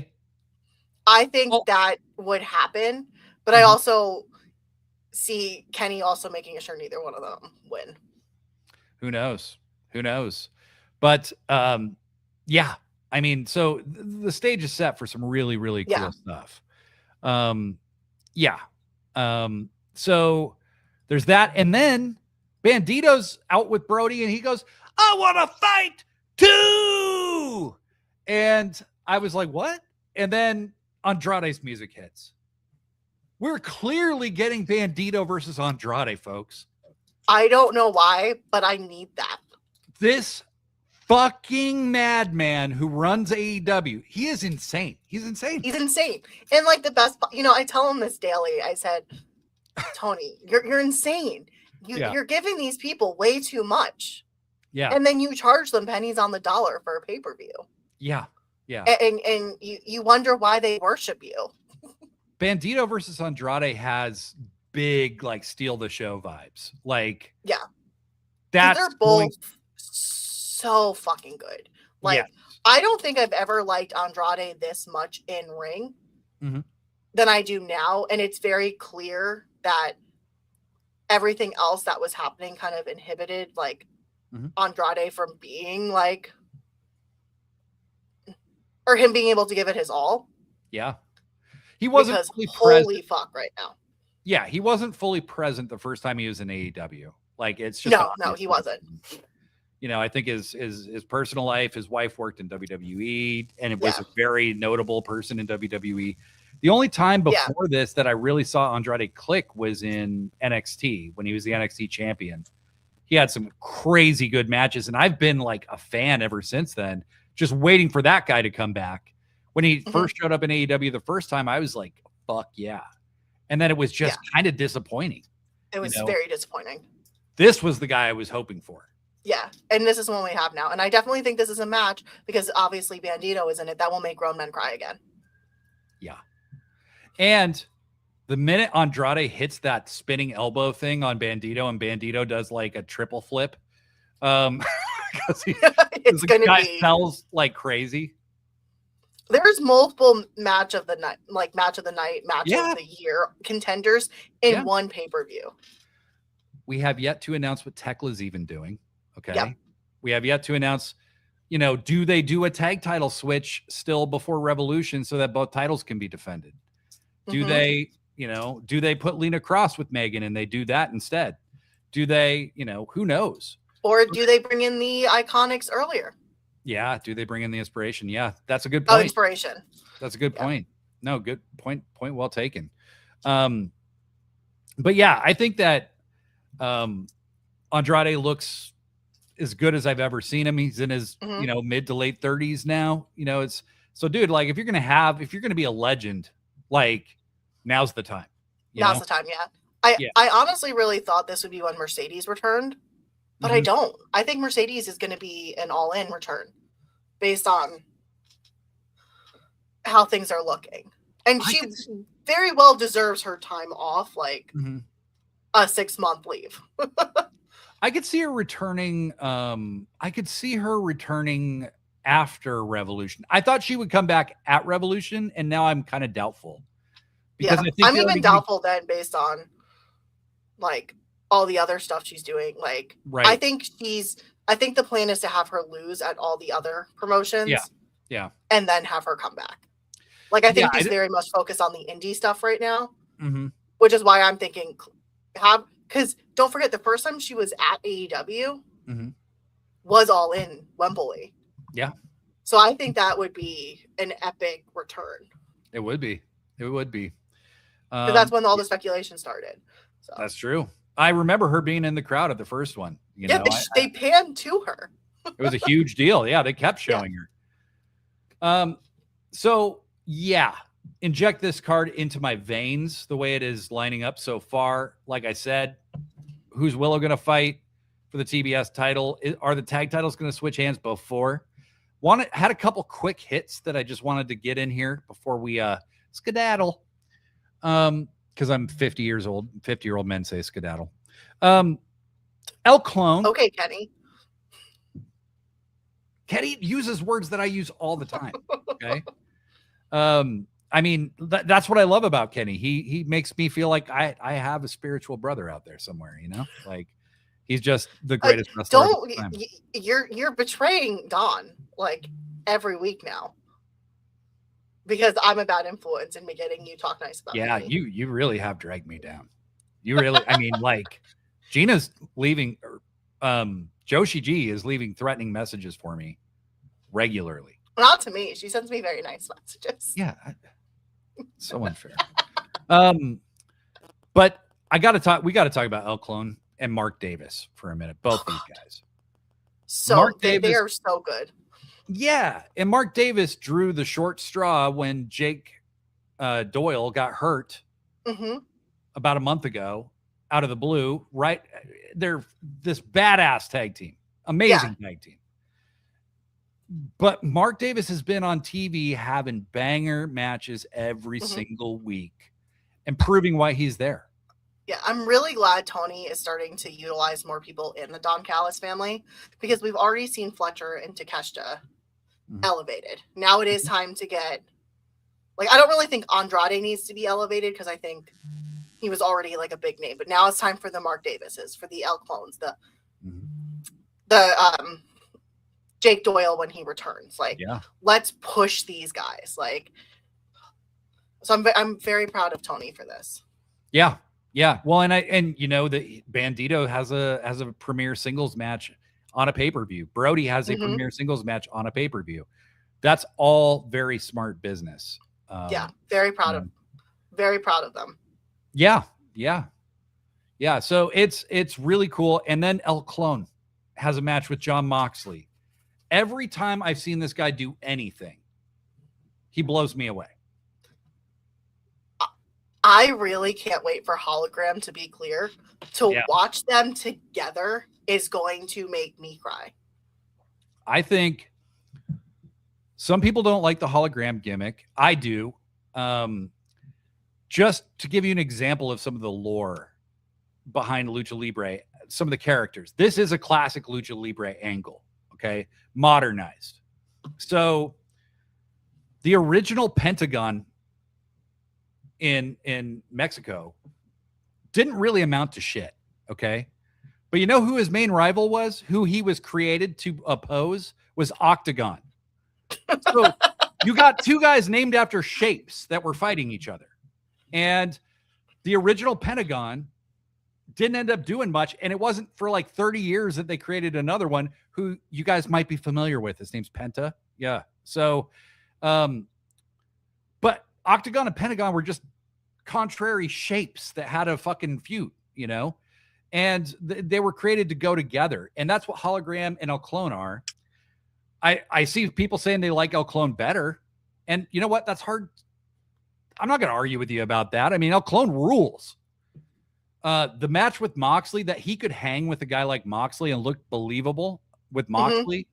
B: I think that would happen, but I also see Kenny also making sure neither one of them win.
A: Who knows? But yeah, I mean, so the stage is set for some really, really cool stuff. So there's that, and then Bandido's out with Brody, and he goes, "I want to fight too," and I was like, "What?" And then Andrade's music hits. We're clearly getting Bandido versus Andrade, folks.
B: I don't know why, but I need that.
A: This fucking madman who runs AEW, he is insane. He's insane.
B: And like the best, I tell him this daily. I said, Tony, you're insane. You're giving these people way too much.
A: Yeah.
B: And then you charge them pennies on the dollar for a pay-per-view.
A: Yeah. Yeah.
B: And you wonder why they worship you.
A: Bandido versus Andrade has big, like, steal the show vibes. Like,
B: yeah.
A: They're
B: both so fucking good. Like, I don't think I've ever liked Andrade this much in ring than I do now. And it's very clear that everything else that was happening kind of inhibited, like, Andrade from being, like, or him being able to give it his all.
A: Yeah. He wasn't
B: fully present. Holy fuck right now.
A: Yeah, he wasn't fully present the first time he was in AEW. Like, it's just
B: no, he wasn't.
A: I think his personal life, his wife worked in WWE, and it was a very notable person in WWE. The only time before this that I really saw Andrade click was in NXT when he was the NXT champion. He had some crazy good matches, and I've been like a fan ever since then, just waiting for that guy to come back. When he first showed up in AEW the first time, I was like, fuck yeah. And then it was just kind of disappointing.
B: It was very disappointing.
A: This was the guy I was hoping for.
B: Yeah, and this is one we have now. And I definitely think this is a match because obviously Bandido is in it. That will make grown men cry again.
A: Yeah. And the minute Andrade hits that spinning elbow thing on Bandido and Bandido does like a triple flip, because
B: it's going to be
A: sells like crazy.
B: There's multiple match of the night, match of the year contenders in one pay-per-view.
A: We have yet to announce what Tekla's even doing. Okay. Yep. We have yet to announce, do they do a tag title switch still before Revolution so that both titles can be defended? Do they, do they put Lena Cross with Megan and they do that instead? Do they, who knows?
B: Or do they bring in the Iconics earlier?
A: Yeah. Do they bring in the Inspiration? Yeah. That's a good point.
B: Oh, Inspiration.
A: That's a good point. No, good point. Point well taken. But yeah, I think that Andrade looks as good as I've ever seen him. He's in his, mid to late 30s now. It's so, dude, like if you're going to be a legend, like now's the time.
B: Now's the time. Yeah. I honestly really thought this would be when Mercedes returned, but I don't. I think Mercedes is going to be an all-in return based on how things are looking. And she very well deserves her time off, like a 6-month leave.
A: I could see her returning. After Revolution. I thought she would come back at Revolution, and now I'm kind of doubtful. Because
B: I'm even doubtful then based on like all the other stuff she's doing. Like, I think the plan is to have her lose at all the other promotions.
A: Yeah.
B: And then have her come back. Like, I think she's very much focused on the indie stuff right now, which is why I'm thinking because don't forget the first time she was at AEW was all in Wembley.
A: Yeah.
B: So I think that would be an epic return.
A: It would be.
B: Because that's when all the speculation started. So.
A: That's true. I remember her being in the crowd at the first one.
B: They panned to her.
A: It was a huge deal. Yeah, they kept showing her. So yeah, inject this card into my veins the way it is lining up so far. Like I said, who's Willow going to fight for the TBS title? Are the tag titles going to switch hands before? Had a couple quick hits that I just wanted to get in here before we skedaddle. Because I'm 50 years old. 50-year-old men say skedaddle. El Clone.
B: Okay, Kenny.
A: Kenny uses words that I use all the time. Okay. I mean, that's what I love about Kenny. He makes me feel like I have a spiritual brother out there somewhere, like he's just the greatest wrestler.
B: You're betraying Don like every week now because I'm a bad influence in getting you talk nice about me.
A: Yeah, you really have dragged me down. You really, I mean, like Gina's leaving, Joshi G is leaving threatening messages for me regularly.
B: Not to me. She sends me very nice messages.
A: Yeah. So unfair. But we got to talk about El Clone and Mark Davis for a minute. Both these guys.
B: So they are so good.
A: Yeah. And Mark Davis drew the short straw when Jake Doyle got hurt about a month ago out of the blue, right? They're this badass tag team, amazing tag team. But Mark Davis has been on TV having banger matches every single week and proving why he's there.
B: Yeah, I'm really glad Tony is starting to utilize more people in the Don Callis family because we've already seen Fletcher and Takeshita elevated. Now it is time to get, like, I don't really think Andrade needs to be elevated because I think he was already like a big name, but now it's time for the Mark Davises, for the El Clones, the Jake Doyle when he returns. Like, let's push these guys. Like, so I'm very proud of Tony for this.
A: Yeah. Yeah. Well, and the Bandido has a premier singles match on a pay-per-view. Brody has a premier singles match on a pay-per-view. That's all very smart business.
B: Very proud of them.
A: Yeah. Yeah. Yeah. So it's really cool. And then El Clone has a match with Jon Moxley. Every time I've seen this guy do anything, he blows me away.
B: I really can't wait for Hologram to be clear. To watch them together is going to make me cry.
A: I think some people don't like the hologram gimmick. I do. Just to give you an example of some of the lore behind Lucha Libre, some of the characters. This is a classic Lucha Libre angle, okay? Modernized. So the original Pentagon in Mexico didn't really amount to shit, okay? But you know who his main rival was? Who he was created to oppose was Octagon. So you got two guys named after shapes that were fighting each other. And the original Pentagon didn't end up doing much. And it wasn't for like 30 years that they created another one who you guys might be familiar with. His name's Penta. Yeah. So, but Octagon and Pentagon were just contrary shapes that had a fucking feud, and they were created to go together. And that's what Hologram and El Clone are. I see people saying they like El Clone better. And you know what? That's hard. I'm not going to argue with you about that. I mean, El Clone rules. The match with Moxley, that he could hang with a guy like Moxley and look believable with Moxley,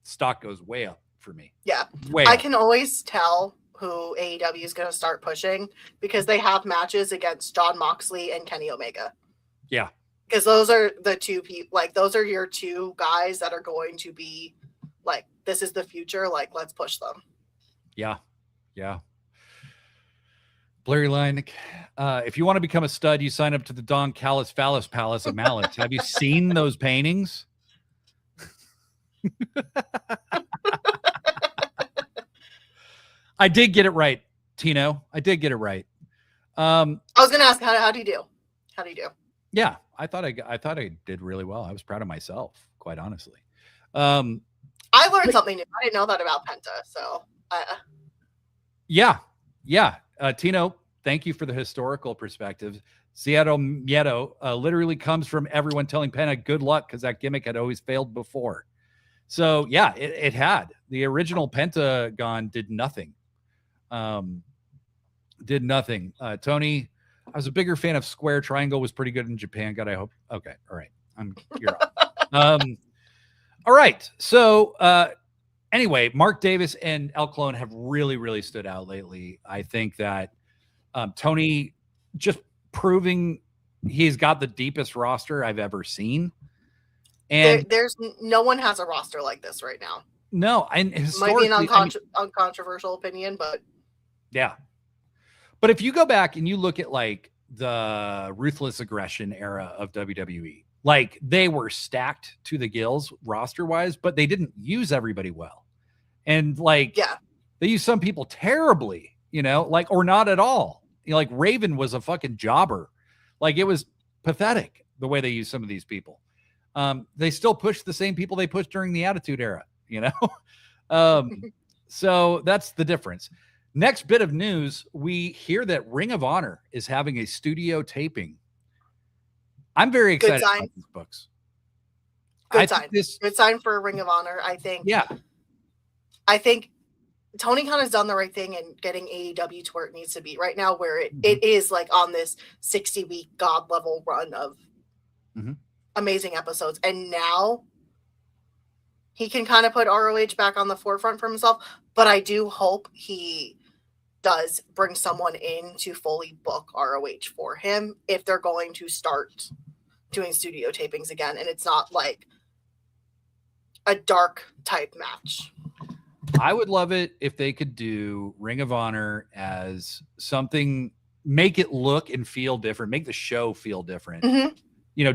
A: stock goes way up for me.
B: Yeah.
A: Way
B: I
A: up.
B: can always tell who AEW is going to start pushing because they have matches against Jon Moxley and Kenny Omega.
A: Yeah.
B: Because those are the two people, like, those are your two guys that are going to be like, this is the future. Like, let's push them.
A: Yeah. Yeah. Blurry line. If you want to become a stud, you sign up to the Don Callis Phallus Palace of Mallet. Have you seen those paintings? I did get it right, Tino. I did get it right.
B: I was going to ask, how do you do? How do you do?
A: Yeah, I thought I did really well. I was proud of myself, quite honestly.
B: I learned something new. I didn't know that about Penta. So,
A: yeah. Tino, thank you for the historical perspective. Seattle Miedo literally comes from everyone telling Penta good luck because that gimmick had always failed before. So, yeah, it had. The original Pentagon did nothing. Tony, I was a bigger fan of Square. Triangle was pretty good in Japan. God, I hope. Okay, all right. You're off. All right. So, anyway, Mark Davis and El Clone have really, really stood out lately. I think that Tony just proving he's got the deepest roster I've ever seen. And
B: there's no one has a roster like this right now.
A: No, and historically,
B: might be an uncontroversial opinion, but
A: yeah. But if you go back and you look at like the ruthless aggression era of WWE, like they were stacked to the gills roster wise, but they didn't use everybody well. And like, they used some people terribly, like, or not at all. Like Raven was a fucking jobber. Like it was pathetic the way they used some of these people. They still push the same people they pushed during the Attitude Era, so that's the difference. Next bit of news, we hear that Ring of Honor is having a studio taping. I'm very excited about these books.
B: Good sign for Ring of Honor, I think.
A: Yeah.
B: I think Tony Khan has done the right thing in getting AEW to where it needs to be right now, where it is like on this 60-week God level run of amazing episodes. And now he can kind of put ROH back on the forefront for himself. But I do hope he does bring someone in to fully book ROH for him if they're going to start doing studio tapings again. And it's not like a dark type match.
A: I would love it if they could do Ring of Honor as something, make it look and feel different, make the show feel different.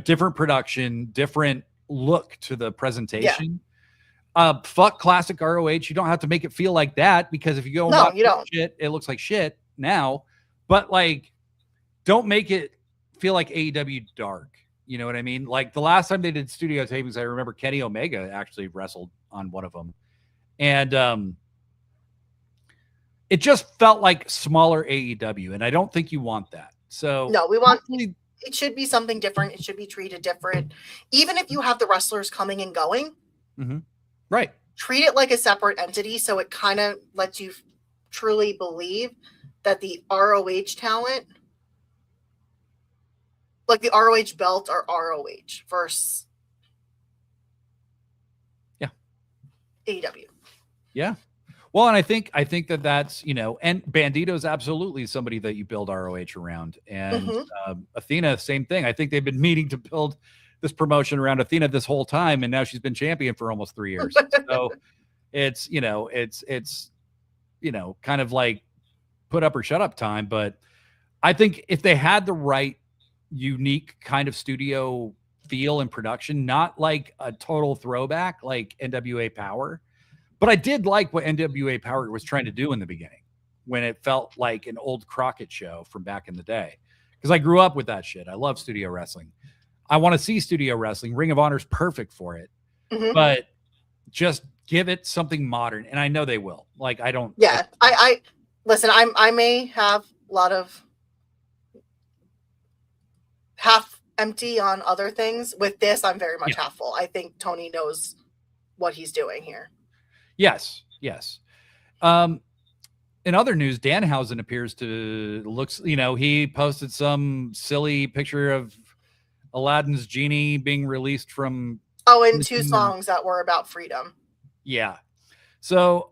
A: Different production, different look to the presentation. Fuck classic ROH. You don't have to make it feel like that, because if you go and watch shit, it looks like shit now. But like, don't make it feel like AEW dark. You know what I mean? Like the last time they did studio tapings, I remember Kenny Omega actually wrestled on one of them. And it just felt like smaller AEW, and I don't think you want that. So
B: no, we want it should be something different. It should be treated different, even if you have the wrestlers coming and going.
A: Right.
B: Treat it like a separate entity, so it kind of lets you truly believe that the ROH talent, like the ROH belt, are ROH versus AEW.
A: Yeah. Well, and I think that's, and Bandido is absolutely somebody that you build ROH around. And Athena, same thing. I think they've been meaning to build this promotion around Athena this whole time, and now she's been champion for almost 3 years. So it's kind of like put up or shut up time. But I think if they had the right unique kind of studio feel and production, not like a total throwback like NWA Power, but I did like what NWA Power was trying to do in the beginning, when it felt like an old Crockett show from back in the day. Because I grew up with that shit. I love studio wrestling. I want to see studio wrestling. Ring of Honor is perfect for it. But just give it something modern. And I know they will. Like, I don't.
B: Yeah. I listen, I may have a lot of half empty on other things. With this, I'm very much half full. I think Tony knows what he's doing here.
A: Yes. In other news, Danhausen appears to he posted some silly picture of Aladdin's genie being released from.
B: And 2 songs that were about freedom.
A: Yeah. So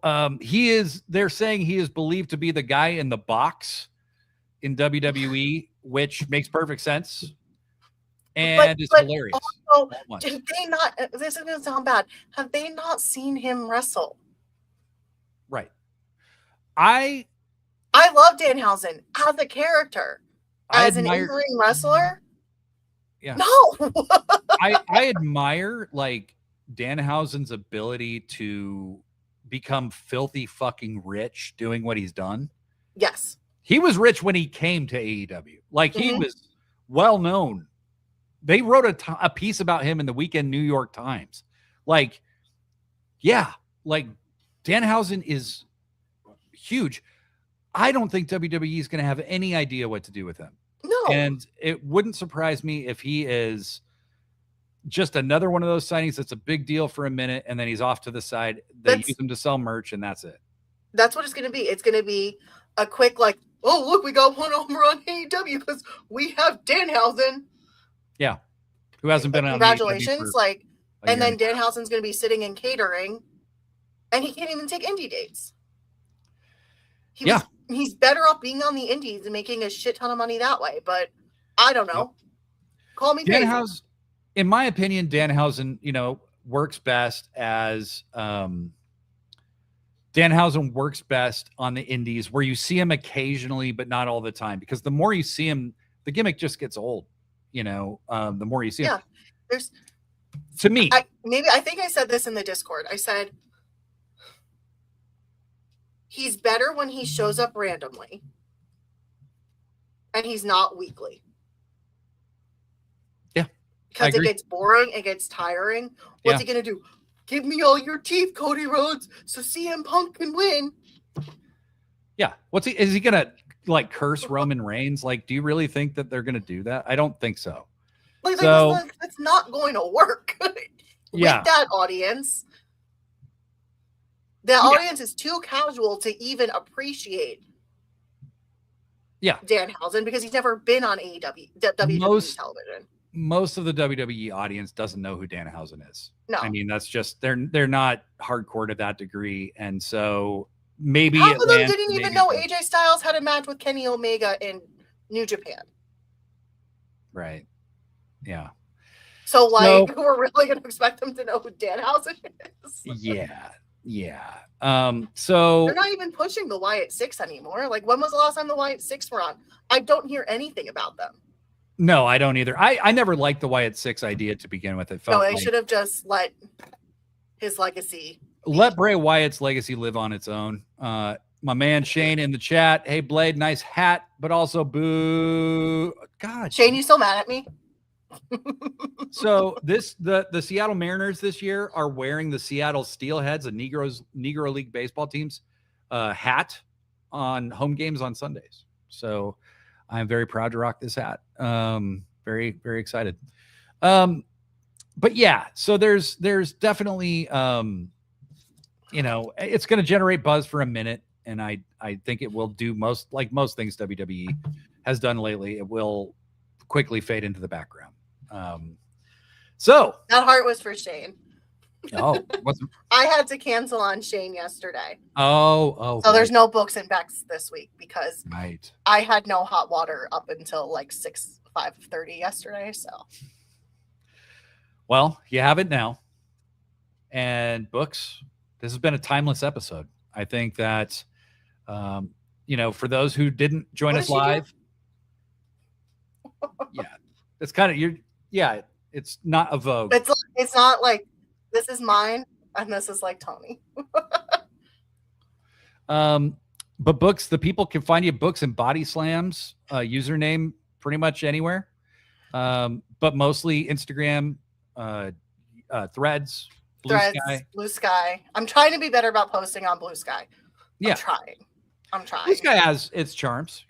A: they're saying he is believed to be the guy in the box in WWE, which makes perfect sense. And it's hilarious.
B: Also, did they not, this is going to sound bad, have they not seen him wrestle?
A: Right. I
B: love Danhausen as a character. As an in-ring wrestler?
A: Yeah.
B: No.
A: I admire like Danhausen's ability to become filthy fucking rich doing what he's done.
B: Yes.
A: He was rich when he came to AEW. Like he was well known. They wrote a piece about him in the Weekend New York Times. Like, yeah, like Danhausen is huge. I don't think WWE is going to have any idea what to do with him.
B: No.
A: And it wouldn't surprise me if he is just another one of those signings that's a big deal for a minute, and then he's off to the side. They use him to sell merch, and that's it.
B: That's what it's going to be. It's going to be a quick, like, oh, look, we got one over on AEW because we have Danhausen.
A: Yeah. Who hasn't been on
B: congratulations. Like, and then Danhausen's going to be sitting in catering, and he can't even take indie dates. He's better off being on the indies and making a shit ton of money that way. But I don't know. Yep. Call me crazy.
A: In my opinion, Danhausen, works best as Danhausen works best on the indies where you see him occasionally, but not all the time. Because the more you see him, the gimmick just gets old. The more you see him.
B: There's
A: to me.
B: I think I said this in the Discord. I said he's better when he shows up randomly and he's not weekly.
A: Yeah.
B: Because it gets boring, it gets tiring. What's he going to do? Give me all your teeth, Cody Rhodes, so CM Punk can win.
A: Yeah. Is he going to like curse Roman Reigns? Like, do you really think that they're going to do that? I don't think so.
B: That's not going to work with that audience. The audience is too casual to even appreciate Danhausen because he's never been on WWE television.
A: Most of the WWE audience doesn't know who Danhausen is.
B: No.
A: I mean, that's just they're not hardcore to that degree. And so maybe
B: half of them didn't even know AJ Styles had a match with Kenny Omega in New Japan.
A: Right. Yeah.
B: So we're really going to expect them to know who Danhausen is.
A: Yeah. So
B: they're not even pushing the Wyatt Six anymore. Like, when was the last time the Wyatt Six were on? I don't hear anything about them.
A: No, I don't either. I never liked the Wyatt Six idea to begin with. It felt
B: they should have just let his legacy.
A: Let Bray Wyatt's legacy live on its own. My man Shane in the chat. Hey, Blade, nice hat, but also boo. God,
B: Shane, you still mad at me?
A: So the Seattle Mariners this year are wearing the Seattle Steelheads, a Negro League baseball team's hat on home games on Sundays. So I'm very proud to rock this hat. Very, very excited. But yeah, so there's definitely it's going to generate buzz for a minute, and I think it will do most things WWE has done lately. It will quickly fade into the background. So
B: that heart was for Shane.
A: Oh,
B: I had to cancel on Shane yesterday.
A: Oh.
B: So there's no books and Becks this week because
A: right.
B: I had no hot water up until like 5:30 yesterday. So,
A: well, you have it now. And books. This has been a timeless episode. I think that, for those who didn't join us live, it's kind of it's not a Vogue.
B: It's not like this is mine and this is like Tony.
A: But books, the people can find you books and Bodyslams username pretty much anywhere. But mostly Instagram, Threads,
B: Blue Sky. I'm trying to be better about posting on Blue Sky. I'm trying.
A: Blue Sky has its charms,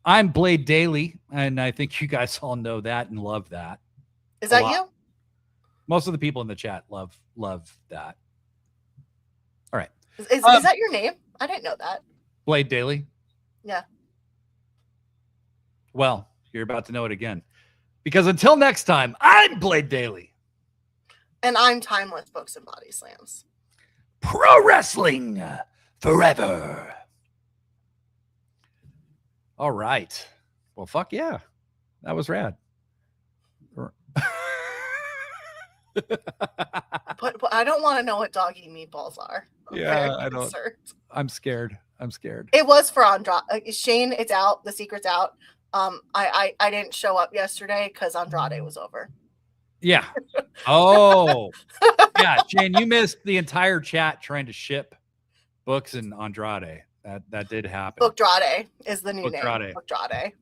A: I'm Blade Daily, and I think you guys all know that and love that.
B: Is that you?
A: Most of the people in the chat love that. All right.
B: Is that your name? I didn't know that.
A: Blade Daily?
B: Yeah.
A: Well, you're about to know it again. Because until next time, I'm Blade Daily.
B: And I'm Timeless Books and Bodyslams.
A: Pro wrestling forever. All right. Well, fuck yeah. That was rad.
B: But I don't want to know what doggy meatballs are.
A: I don't. I'm scared.
B: It was for Andrade. Shane, it's out. The secret's out. I didn't show up yesterday because Andrade was over.
A: Yeah. Oh. Yeah, Shane, you missed the entire chat trying to ship books and Andrade. That did happen.
B: Bookdrade is the new name. Bookdrade.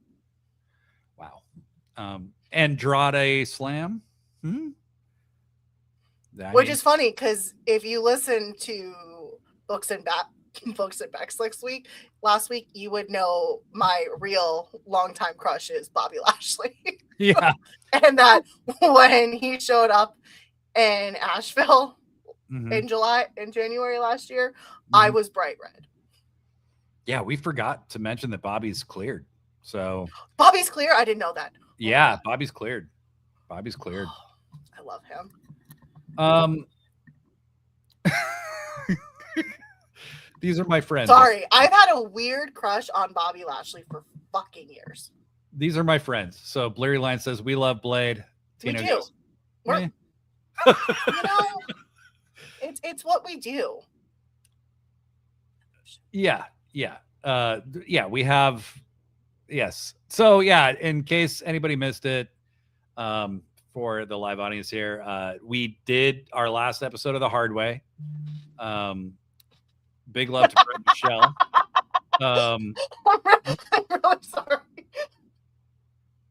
A: Wow. Andrade Slam.
B: Which is funny because if you listen to Books and Books and Bex last week, you would know my real longtime crush is Bobby Lashley.
A: Yeah.
B: And that when he showed up in Asheville in January last year, I was bright red.
A: Yeah, we forgot to mention that Bobby's cleared. So
B: Bobby's clear? I didn't know that.
A: Yeah, Bobby's cleared. Bobby's cleared.
B: I love him.
A: These are my friends.
B: Sorry, I've had a weird crush on Bobby Lashley for fucking years.
A: These are my friends. So Blurry Line says, we love Blade.
B: We
A: Tino
B: do.
A: Goes,
B: It's what we do.
A: Yeah. We have, yes. So yeah, in case anybody missed it, for the live audience here, we did our last episode of The Hard Way. Big love to Brett Michelle.
B: I'm really sorry.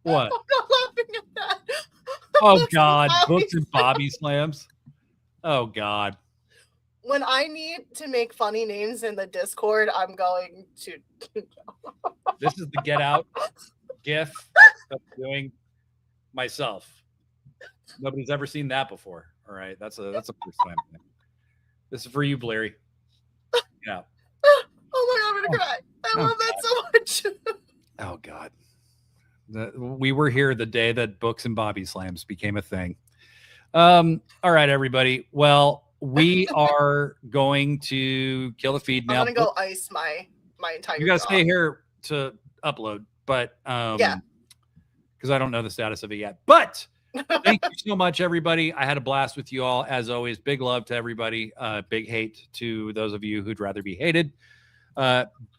A: What?
B: I'm not laughing at that.
A: Oh God, Books and Bodyslams. Oh God.
B: When I need to make funny names in the Discord, I'm going to.
A: This is the Get Out GIF of doing myself. Nobody's ever seen that before. All right, that's a first time thing. This is for you, Blairy. Yeah.
B: Oh my God, I'm gonna cry. I love that so much.
A: Oh God. We were here the day that Books and Bodyslams became a thing. All right, everybody. Well, we are going to kill the feed now.
B: I'm gonna go ice my entire.
A: You gotta stay here to upload, but
B: yeah,
A: because I don't know the status of it yet. But thank you so much, everybody. I had a blast with you all as always. Big love to everybody. Big hate to those of you who'd rather be hated,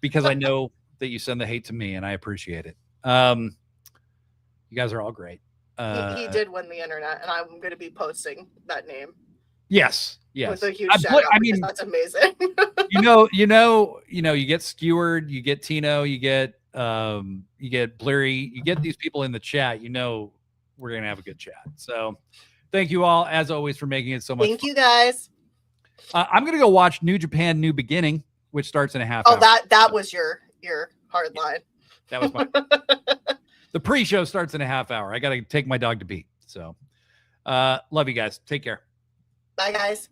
A: because I know that you send the hate to me, and I appreciate it. You guys are all great.
B: He did win the internet, and I'm going to be posting that name.
A: Yes.
B: With a huge shout out. I mean, that's amazing.
A: you get Skewered, you get Tino, you get Blurry, you get these people in the chat. We're gonna have a good chat. So, thank you all as always for making it so much.
B: Thank you guys.
A: I'm gonna go watch New Japan New Beginning, which starts in a half hour.
B: That was your hard line.
A: That was my. The pre-show starts in a half hour. I got to take my dog to pee. So, love you guys. Take care.
B: Bye, guys.